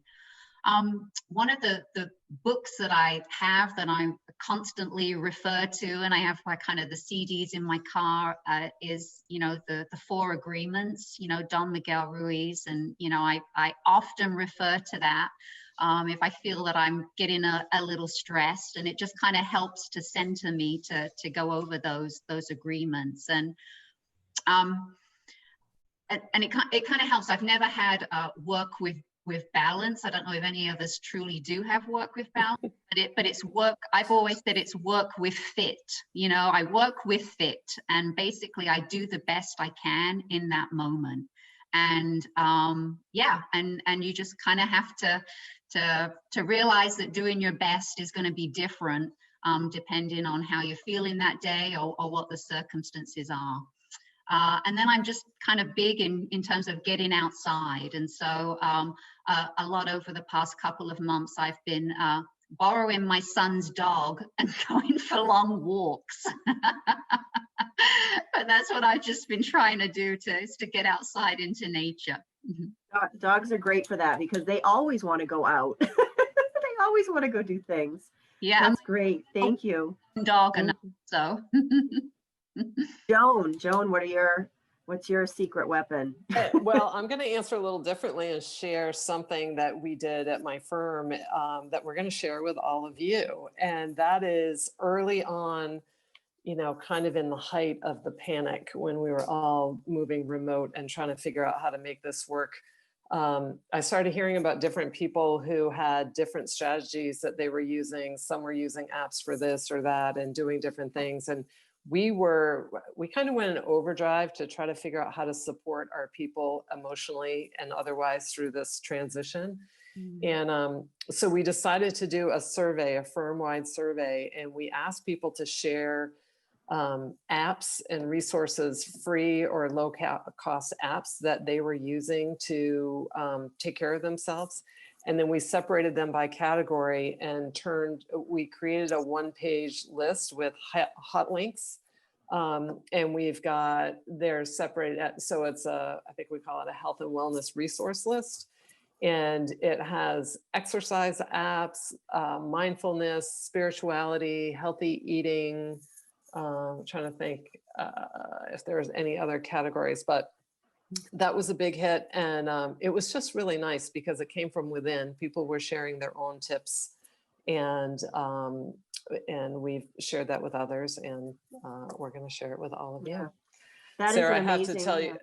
One of the books that I have that I constantly refer to, and I have my kind of the CDs in my car, is, the 4 Agreements, Don Miguel Ruiz. And, I often refer to that if I feel that I'm getting a little stressed, and it just kind of helps to center me to go over those agreements. And it kind of helps. I've never had work with balance. I don't know if any of us truly do have work with balance, but it's work. I've always said it's work with fit. I work with fit, and basically I do the best I can in that moment. And and you just kind of have to realize that doing your best is going to be different depending on how you're feeling that day or what the circumstances are. And then I'm just kind of big in terms of getting outside. And so a lot over the past couple of months, I've been borrowing my son's dog and going for long walks. But that's what I've just been trying to do is to get outside into nature. Dogs are great for that because they always want to go out. They always want to go do things. Yeah. That's great. Thank you. Dog enough, so. Joan, what's your secret weapon? Well, I'm going to answer a little differently and share something that we did at my firm that we're going to share with all of you. And that is early on, kind of in the height of the panic when we were all moving remote and trying to figure out how to make this work. I started hearing about different people who had different strategies that they were using. Some were using apps for this or that and doing different things. And we kind of went in overdrive to try to figure out how to support our people emotionally and otherwise through this transition. And so we decided to do a survey, a firm-wide survey, and we asked people to share apps and resources, free or low cost apps that they were using to take care of themselves. And then we separated them by category and we created a 1-page list with hot links. And we've got, they're separated. So it's I think we call it a health and wellness resource list. And it has exercise apps, mindfulness, spirituality, healthy eating. I'm trying to think if there's any other categories, but that was a big hit. And it was just really nice because it came from within. People were sharing their own tips, and we've shared that with others, and we're going to share it with all of you. That Sarah, is an I have to amazing, tell you.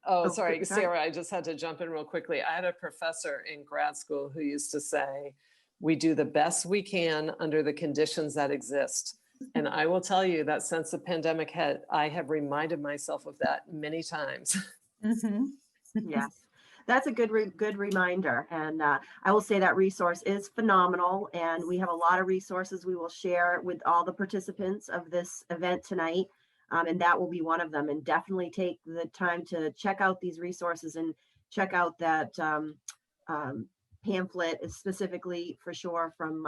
Oh, sorry, quick, Sarah, I just had to jump in real quickly. I had a professor in grad school who used to say, we do the best we can under the conditions that exist. And I will tell you that since the pandemic hit, I have reminded myself of that many times. Yes, that's a good reminder. And I will say that resource is phenomenal. And we have a lot of resources we will share with all the participants of this event tonight. And that will be one of them. And definitely take the time to check out these resources and check out that pamphlet specifically for sure from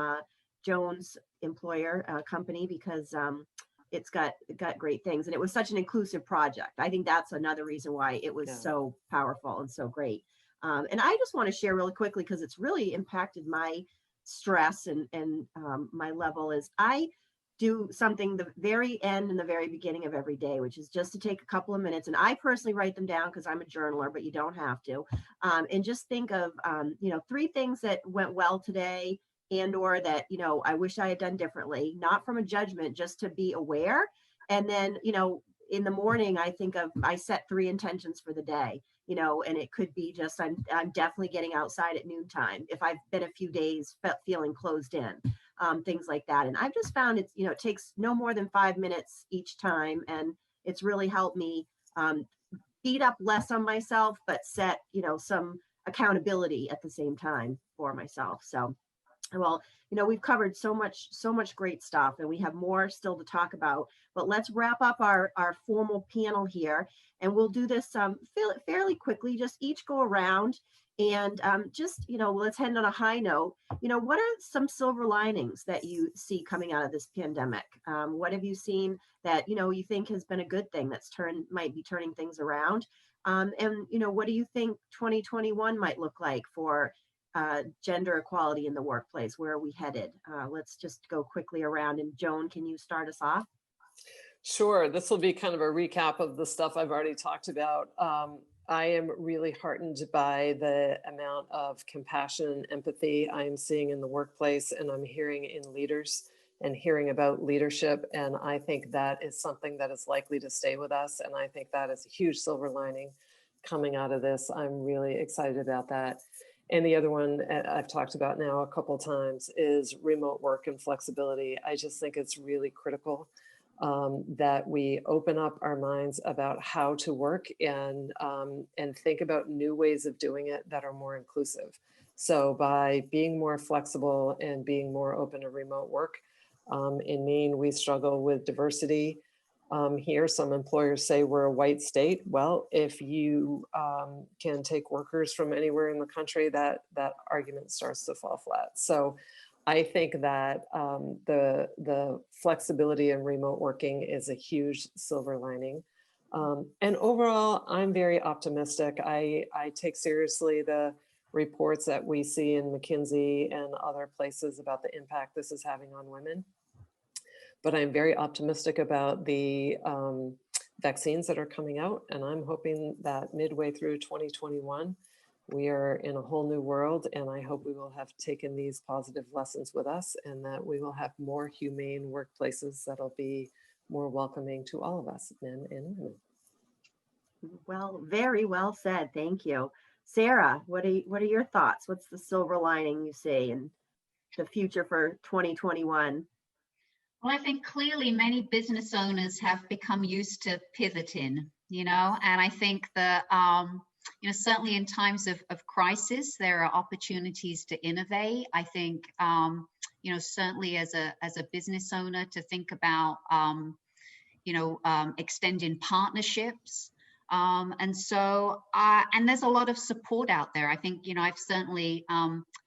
Joan's employer company, because it's got great things. And it was such an inclusive project. I think that's another reason why it was so powerful and so great. And I just want to share really quickly, because it's really impacted my stress and my level, is I do something the very end and the very beginning of every day, which is just to take a couple of minutes. And I personally write them down because I'm a journaler, but you don't have to. And just think of, 3 things that went well today, and or that, I wish I had done differently, not from a judgment, just to be aware. And then, in the morning, I set 3 intentions for the day, and it could be just, I'm definitely getting outside at noontime if I've been a few days feeling closed in. Things like that. And I've just found it's, it takes no more than 5 minutes each time. And it's really helped me beat up less on myself, but set, some accountability at the same time for myself. So, well, we've covered so much great stuff, and we have more still to talk about, but let's wrap up our formal panel here, and we'll do this fairly quickly, just each go around and let's end on a high note. What are some silver linings that you see coming out of this pandemic? What have you seen that, you think has been a good thing that's might be turning things around? And, what do you think 2021 might look like for gender equality in the workplace? Where are we headed? Let's just go quickly around. And Joan, can you start us off? Sure. This will be kind of a recap of the stuff I've already talked about. I am really heartened by the amount of compassion and empathy I'm seeing in the workplace, and I'm hearing in leaders and hearing about leadership. And I think that is something that is likely to stay with us. And I think that is a huge silver lining coming out of this. I'm really excited about that. And the other one I've talked about now a couple of times is remote work and flexibility. I just think it's really critical that we open up our minds about how to work and think about new ways of doing it that are more inclusive. So by being more flexible and being more open to remote work, in Maine, we struggle with diversity. Here, some employers say we're a white state. Well, if you can take workers from anywhere in the country, that argument starts to fall flat. So I think that the flexibility in remote working is a huge silver lining. And overall, I'm very optimistic. I take seriously the reports that we see in McKinsey and other places about the impact this is having on women. But I'm very optimistic about the vaccines that are coming out. And I'm hoping that midway through 2021, we are in a whole new world, and I hope we will have taken these positive lessons with us, and that we will have more humane workplaces that'll be more welcoming to all of us, men and women. Well, very well said. Thank you. Sarah, what are your thoughts? What's the silver lining you see in the future for 2021? Well, I think clearly many business owners have become used to pivoting, and I think that certainly in times of crisis, there are opportunities to innovate. I think, certainly as a business owner, to think about, extending partnerships. And there's a lot of support out there. I think, I've certainly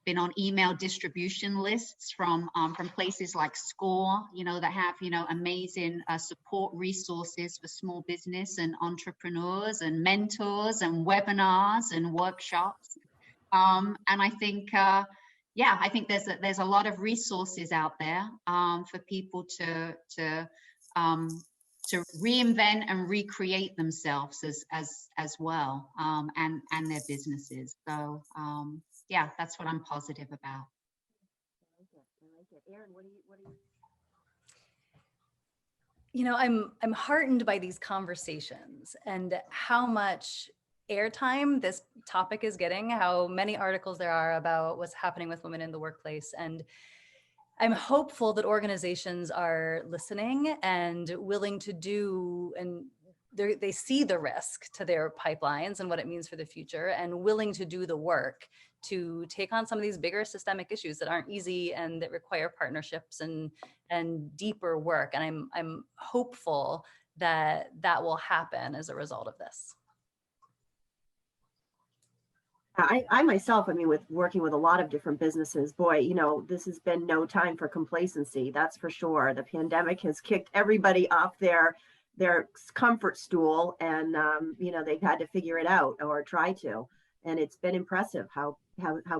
been on email distribution lists from places like SCORE, that have, amazing support resources for small business and entrepreneurs and mentors and webinars and workshops. And I think, I think there's a lot of resources out there for people to reinvent and recreate themselves as well, and their businesses. So that's what I'm positive about. I like it. Erin, what do you? I'm heartened by these conversations and how much airtime this topic is getting, how many articles there are about what's happening with women in the workplace. And I'm hopeful that organizations are listening and willing to do, and they see the risk to their pipelines and what it means for the future, and willing to do the work to take on some of these bigger systemic issues that aren't easy and that require partnerships and deeper work. And I'm hopeful that that will happen as a result of this. I myself, with working with a lot of different businesses, boy, this has been no time for complacency. That's for sure. The pandemic has kicked everybody off their comfort stool, and they've had to figure it out or try to. And it's been impressive how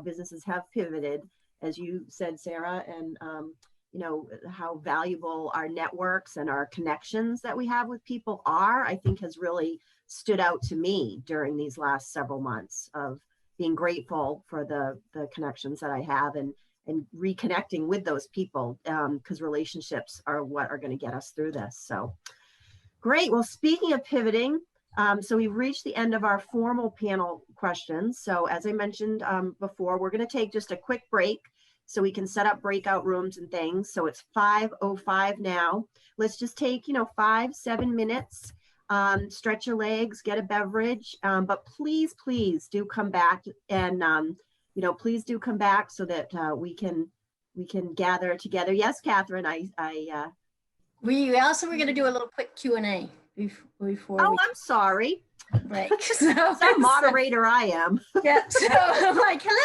businesses have pivoted, as you said, Sarah, and you know, how valuable our networks and our connections that we have with people are, I think has really stood out to me during these last several months of being grateful for the connections that I have and reconnecting with those people, because relationships are what are going to get us through this. So great. Well, speaking of pivoting, so we've reached the end of our formal panel questions. So as I mentioned before, we're going to take just a quick break so we can set up breakout rooms and things. So it's 5:05 now. Let's just take, 5-7 minutes, stretch your legs, get a beverage, but please do come back and, please do come back so that we can gather together. Yes, Catherine, We also were going to do a little quick Q&A before oh, we I'm sorry. break. So, Some moderator I am. yeah, so I'm like, hello.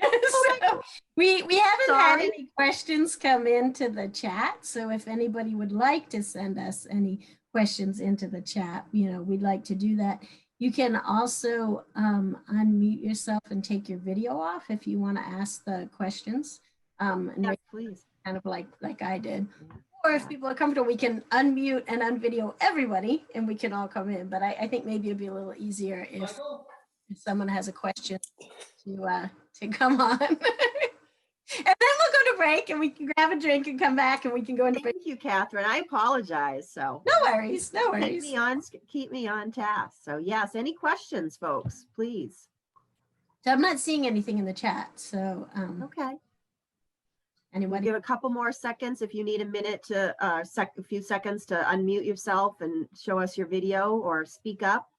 So we haven't had Sorry. any questions come into the chat. So if anybody would like to send us any questions into the chat, we'd like to do that. You can also unmute yourself and take your video off if you want to ask the questions. And Yes, please. kind of like I did. Or if people are comfortable, we can unmute and unvideo everybody and we can all come in. But I think maybe it'd be a little easier if someone has a question to come on. And then we'll go to break and we can grab a drink and come back and we can go into break. Thank you, Catherine. I apologize. So No worries, no worries. keep me on task. So yes, any questions, folks, please. So I'm not seeing anything in the chat. So Okay. We'll anybody? give a couple more seconds if you need a minute to a few seconds to unmute yourself and show us your video or speak up.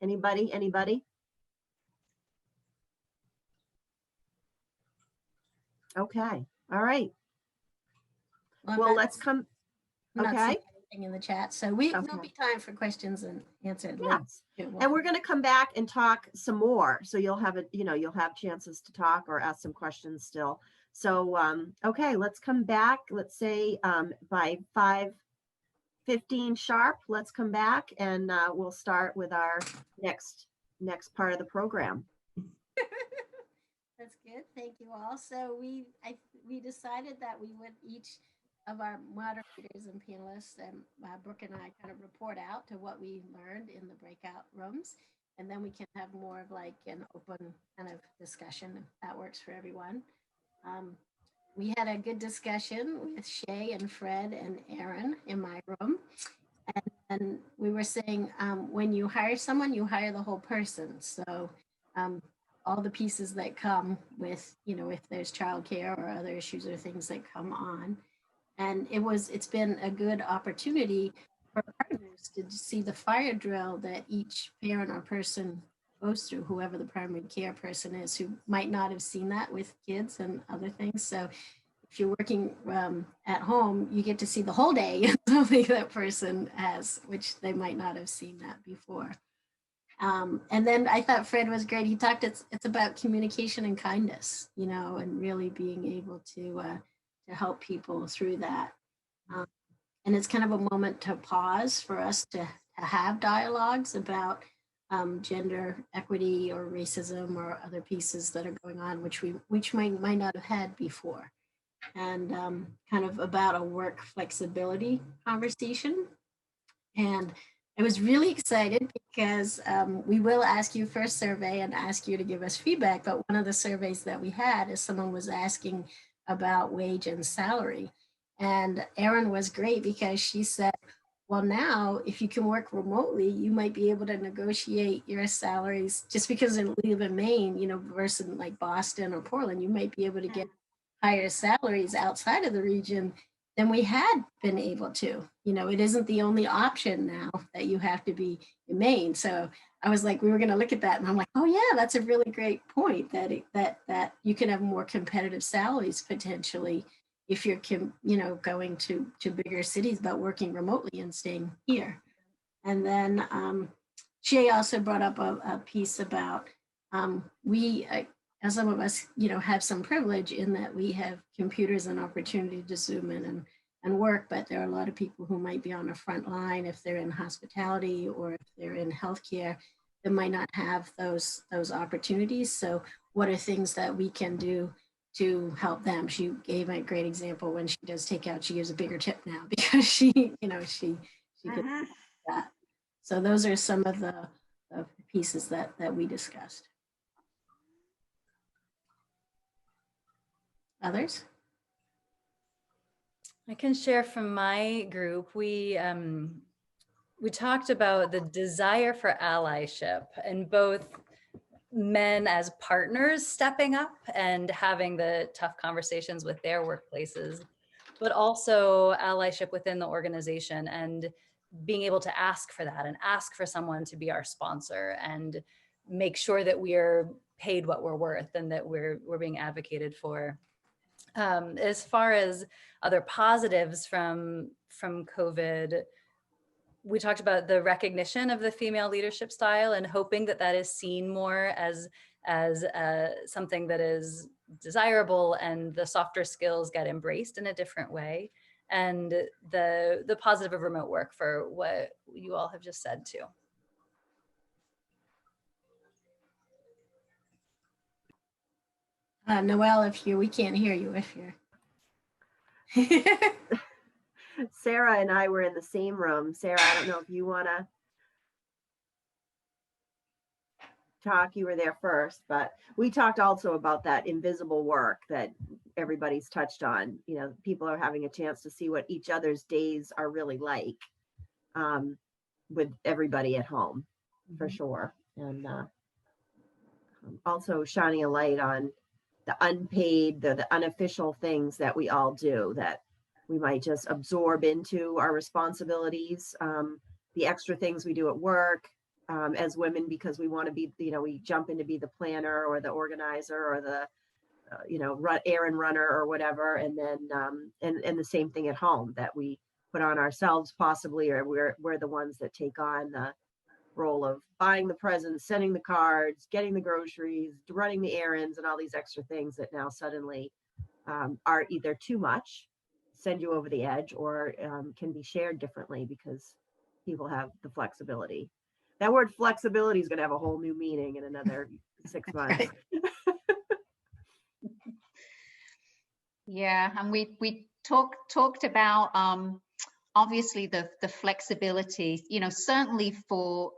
Anybody? Okay. All right. Well, let's come. I'm not Okay. seeing anything in the chat. So there'll Okay. be time for questions and answered later. Yes. And we're going to come back and talk some more. So you'll have you'll have chances to talk or ask some questions still. So, okay, let's come back. Let's say by 5:15 sharp, let's come back and we'll start with our next part of the program. That's good. Thank you all. So we decided that we would each of our moderators and panelists and Brooke and I kind of report out to what we learned in the breakout rooms. And then we can have more of like an open kind of discussion if that works for everyone. We had a good discussion with Shay and Fred and Aaron in my room. And we were saying when you hire someone, you hire the whole person. So all the pieces that come with, if there's childcare or other issues or things that come on. And it's been a good opportunity for partners to see the fire drill that each parent or person goes through, whoever the primary care person is, who might not have seen that with kids and other things. So if you're working at home, you get to see the whole day something that person has, which they might not have seen that before. And then I thought Fred was great. He talked, it's about communication and kindness, and really being able to help people through that. And it's kind of a moment to pause for us to have dialogues about gender equity or racism or other pieces that are going on, which might not have had before. And kind of about a work flexibility conversation. And I was really excited because we will ask you for a survey and ask you to give us feedback. But one of the surveys that we had is someone was asking about wage and salary. And Erin was great because she said, well, now if you can work remotely, you might be able to negotiate your salaries just because you live in Maine, versus like Boston or Portland, you might be able to get higher salaries outside of the region than we had been able to. It isn't the only option now that you have to be in Maine. So I was like, we were going to look at that, and I'm like, oh yeah, that's a really great point that you can have more competitive salaries potentially if you're going to bigger cities, but working remotely and staying here. And then Shay also brought up a piece about as some of us, have some privilege in that we have computers and opportunity to Zoom in and work, but there are a lot of people who might be on the front line if they're in hospitality or if they're in healthcare that might not have those opportunities. So what are things that we can do to help them. She gave a great example when she does takeout, she gives a bigger tip now because she could do that. So those are some of the pieces that we discussed. Others? I can share from my group. We talked about the desire for allyship and both men as partners stepping up and having the tough conversations with their workplaces, but also allyship within the organization and being able to ask for that and ask for someone to be our sponsor and make sure that we are paid what we're worth and that we're being advocated for. As far as other positives from COVID, we talked about the recognition of the female leadership style and hoping that that is seen more as something that is desirable and the softer skills get embraced in a different way. And the positive of remote work for what you all have just said too. Noelle, we can't hear you if you're. Sarah and I were in the same room. Sarah, I don't know if you want to talk. You were there first, but we talked also about that invisible work that everybody's touched on. People are having a chance to see what each other's days are really like with everybody at home, for sure. And also shining a light on the unpaid, the unofficial things that we all do that we might just absorb into our responsibilities, the extra things we do at work as women because we want to be, we jump in to be the planner or the organizer or the, errand runner or whatever. And then, and the same thing at home that we put on ourselves possibly, or we're the ones that take on the role of buying the presents, sending the cards, getting the groceries, running the errands, and all these extra things that now suddenly are either too much, send you over the edge, or can be shared differently because people have the flexibility. That word flexibility is going to have a whole new meaning in another 6 months. Yeah, and we talked about obviously the flexibility, certainly for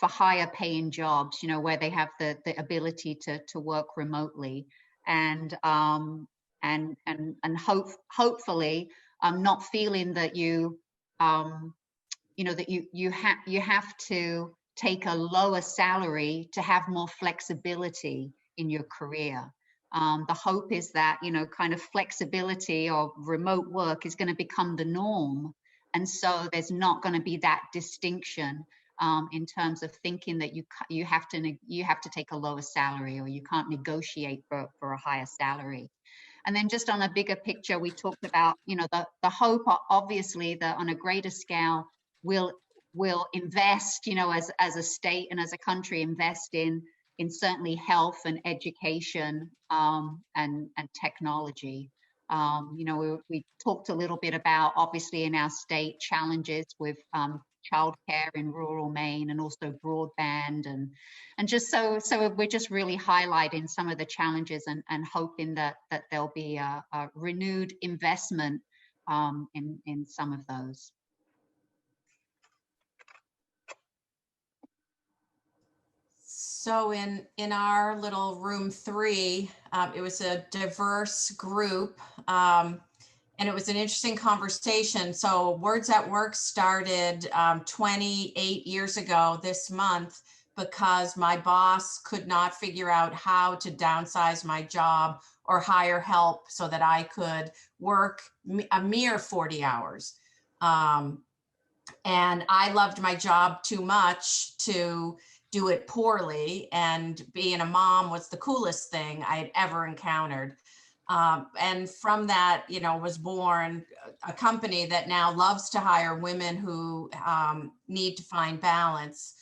higher paying jobs, where they have the ability to work remotely and hopefully not feeling that you have to take a lower salary to have more flexibility in your career. The hope is that, kind of flexibility or remote work is going to become the norm. And so there's not going to be that distinction in terms of thinking that you have to take a lower salary or you can't negotiate for a higher salary. And then just on a bigger picture, we talked about, the hope, obviously, that on a greater scale, we'll invest, as a state and as a country, invest in certainly health and education and technology. We talked a little bit about, obviously, in our state, challenges with childcare in rural Maine and also broadband and just so we're just really highlighting some of the challenges and hoping that there'll be a renewed investment in some of those. So in our little room 3, it was a diverse group, and it was an interesting conversation. So Words at Work started 28 years ago this month because my boss could not figure out how to downsize my job or hire help so that I could work a mere 40 hours. And I loved my job too much to do it poorly, and being a mom was the coolest thing I had ever encountered. And from that, was born a company that now loves to hire women who need to find balance.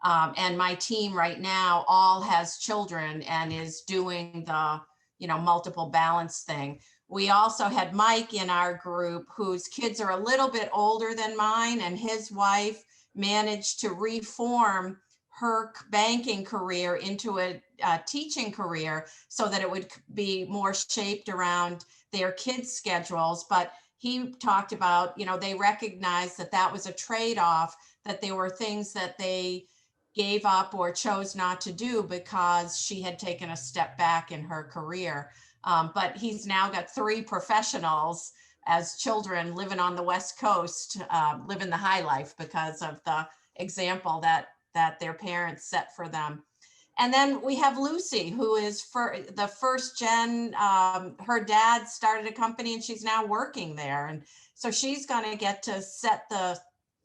And my team right now all has children and is doing the, multiple balance thing. We also had Mike in our group whose kids are a little bit older than mine, and his wife managed to reform her banking career into teaching career so that it would be more shaped around their kids' schedules. But he talked about, they recognized that that was a trade-off, that there were things that they gave up or chose not to do because she had taken a step back in her career. But he's now got 3 professionals as children living on the West Coast, living the high life because of the example that their parents set for them. And then we have Lucy, who is for the first gen. Her dad started a company and she's now working there. And so she's going to get to set the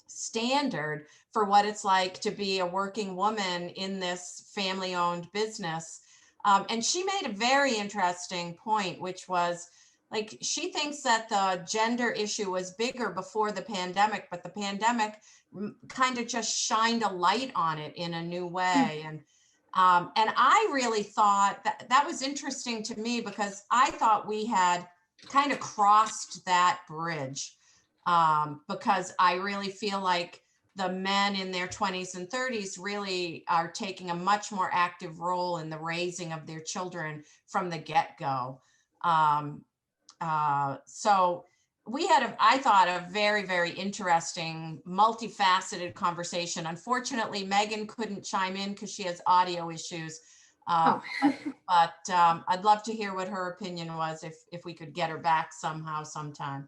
standard for what it's like to be a working woman in this family-owned business. And she made a very interesting point, which was like, she thinks that the gender issue was bigger before the pandemic, but the pandemic kind of just shined a light on it in a new way. And I really thought that was interesting to me, because I thought we had kind of crossed that bridge, because I really feel like the men in their 20s and 30s really are taking a much more active role in the raising of their children from the get-go. So we had, I thought, a very, very interesting, multifaceted conversation. Unfortunately, Megan couldn't chime in because she has audio issues. But I'd love to hear what her opinion was if we could get her back somehow, sometime.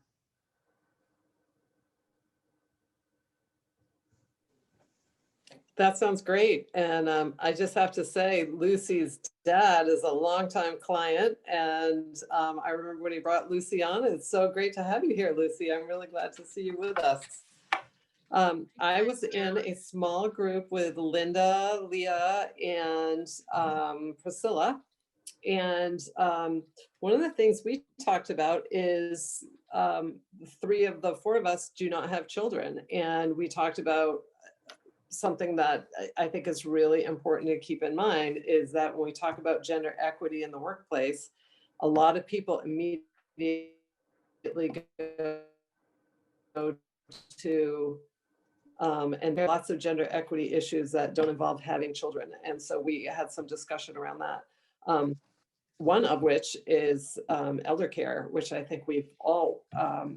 That sounds great. And I just have to say, Lucy's dad is a longtime client. And I remember when he brought Lucy on. It's so great to have you here, Lucy. I'm really glad to see you with us. I was in a small group with Linda, Leah, and Priscilla. And one of the things we talked about is 3 of the 4 of us do not have children. And we talked about something that I think is really important to keep in mind is that when we talk about gender equity in the workplace, a lot of people immediately go to, and there are lots of gender equity issues that don't involve having children. And so we had some discussion around that. One of which is elder care, which I think we've all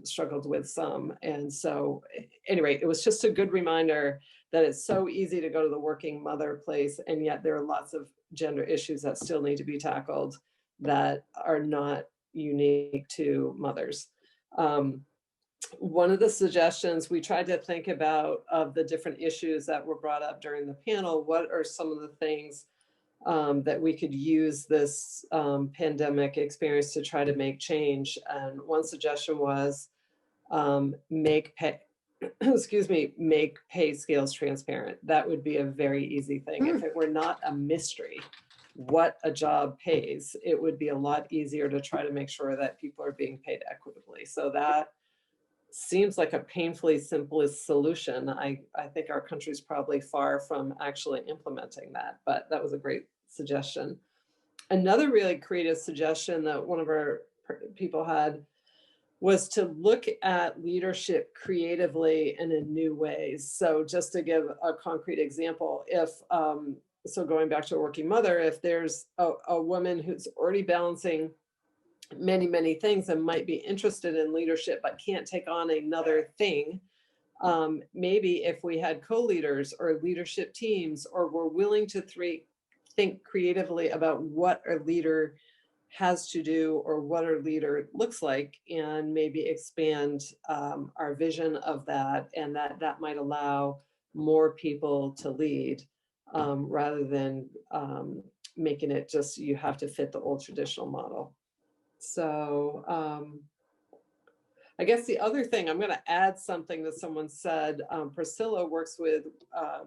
struggled with some. And so anyway, it was just a good reminder that it's so easy to go to the working mother place, and yet there are lots of gender issues that still need to be tackled that are not unique to mothers. One of the suggestions we tried to think about of the different issues that were brought up during the panel, what are some of the things that we could use this pandemic experience to try to make change? And one suggestion was make pay scales transparent. That would be a very easy thing. If it were not a mystery what a job pays, it would be a lot easier to try to make sure that people are being paid equitably. So that seems like a painfully simplest solution. I think our country's probably far from actually implementing that, but that was a great suggestion. Another really creative suggestion that one of our people had was to look at leadership creatively and in new ways. So just to give a concrete example, if, so going back to a working mother, if there's a woman who's already balancing many, many things and might be interested in leadership, but can't take on another thing, maybe if we had co-leaders or leadership teams, or were willing to think creatively about what a leader has to do or what our leader looks like, and maybe expand our vision of that, and that might allow more people to lead rather than making it just you have to fit the old traditional model. So I guess the other thing, I'm going to add something that someone said. Priscilla works with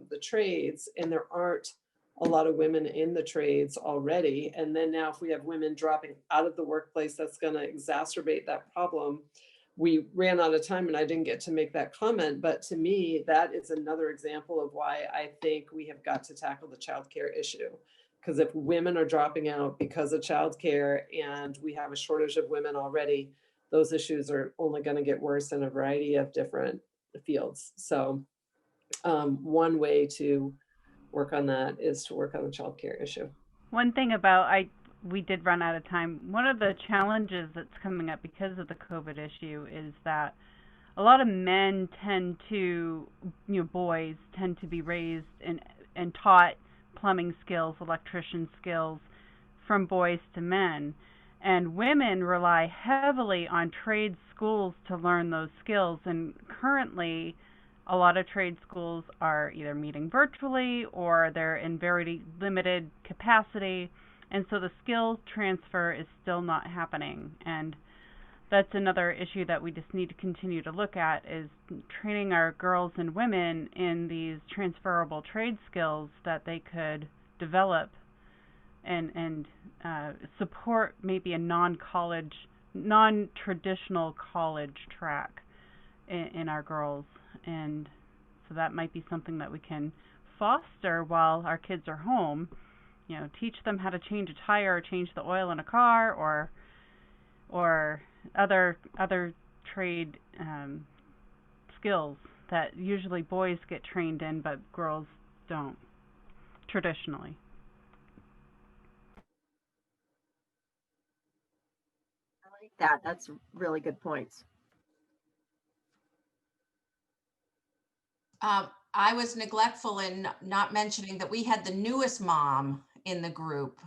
the trades, and there aren't a lot of women in the trades already. And then now if we have women dropping out of the workplace, that's going to exacerbate that problem. We ran out of time and I didn't get to make that comment, but to me, that is another example of why I think we have got to tackle the childcare issue. Because if women are dropping out because of childcare and we have a shortage of women already, those issues are only going to get worse in a variety of different fields. So one way to work on that is to work on the childcare issue. one thing about we did run out of time. One of the challenges that's coming up because of the COVID issue is that a lot of men tend to, boys tend to be raised and taught plumbing skills, electrician skills from boys to men. And women rely heavily on trade schools to learn those skills. And currently, a lot of trade schools are either meeting virtually or they're in very limited capacity. And so the skill transfer is still not happening. And that's another issue that we just need to continue to look at, is training our girls and women in these transferable trade skills that they could develop and support maybe a non-traditional college track in our girls. And so that might be something that we can foster while our kids are home. Teach them how to change a tire or change the oil in a car, or other trade skills that usually boys get trained in, but girls don't traditionally. I like that. That's really good points. I was neglectful in not mentioning that we had the newest mom in the group,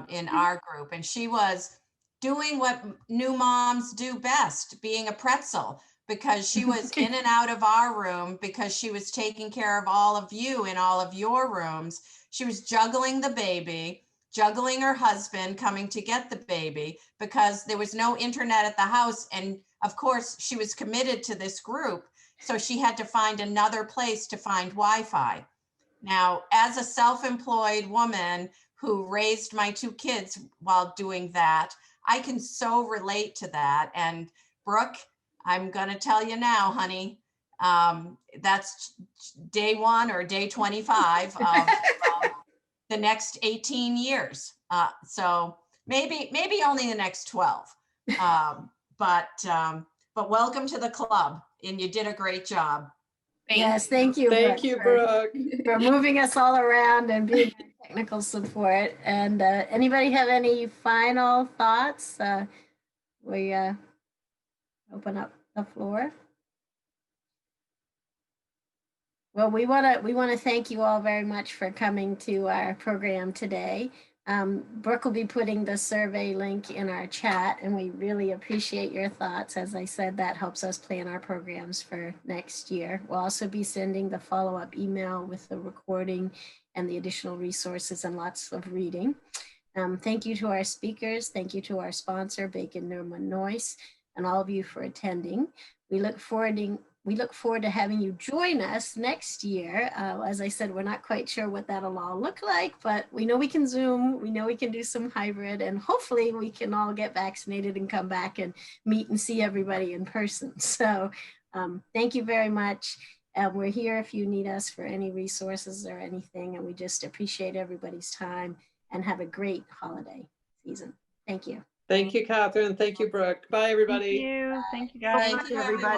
in our group, and she was doing what new moms do best, being a pretzel, because she was in and out of our room because she was taking care of all of you in all of your rooms. She was juggling the baby, juggling her husband coming to get the baby because there was no internet at the house. And of course, she was committed to this group. So she had to find another place to find Wi-Fi. Now, as a self-employed woman who raised my 2 kids while doing that, I can so relate to that. And Brooke, I'm going to tell you now, honey, that's day 1 or day 25 of the next 18 years. So maybe only the next 12. But welcome to the club, and you did a great job. Yes, thank you. Thank you, Brooke. For moving us all around and being our technical support. And anybody have any final thoughts? We open up the floor. Well, we want to thank you all very much for coming to our program today. Brooke will be putting the survey link in our chat, and we really appreciate your thoughts. As I said, that helps us plan our programs for next year. We'll also be sending the follow-up email with the recording and the additional resources and lots of reading. Thank you to our speakers. Thank you to our sponsor, Bacon Nurman Noyce, and all of you for attending. We look forward to having you join us next year. As I said, we're not quite sure what that'll all look like, but we know we can Zoom, we know we can do some hybrid, and hopefully we can all get vaccinated and come back and meet and see everybody in person. So thank you very much. We're here if you need us for any resources or anything, and we just appreciate everybody's time, and have a great holiday season. Thank you. Thank you, Catherine. Thank you, Brooke. Bye, everybody. Thank you. Thank you, guys. Thank you, everybody.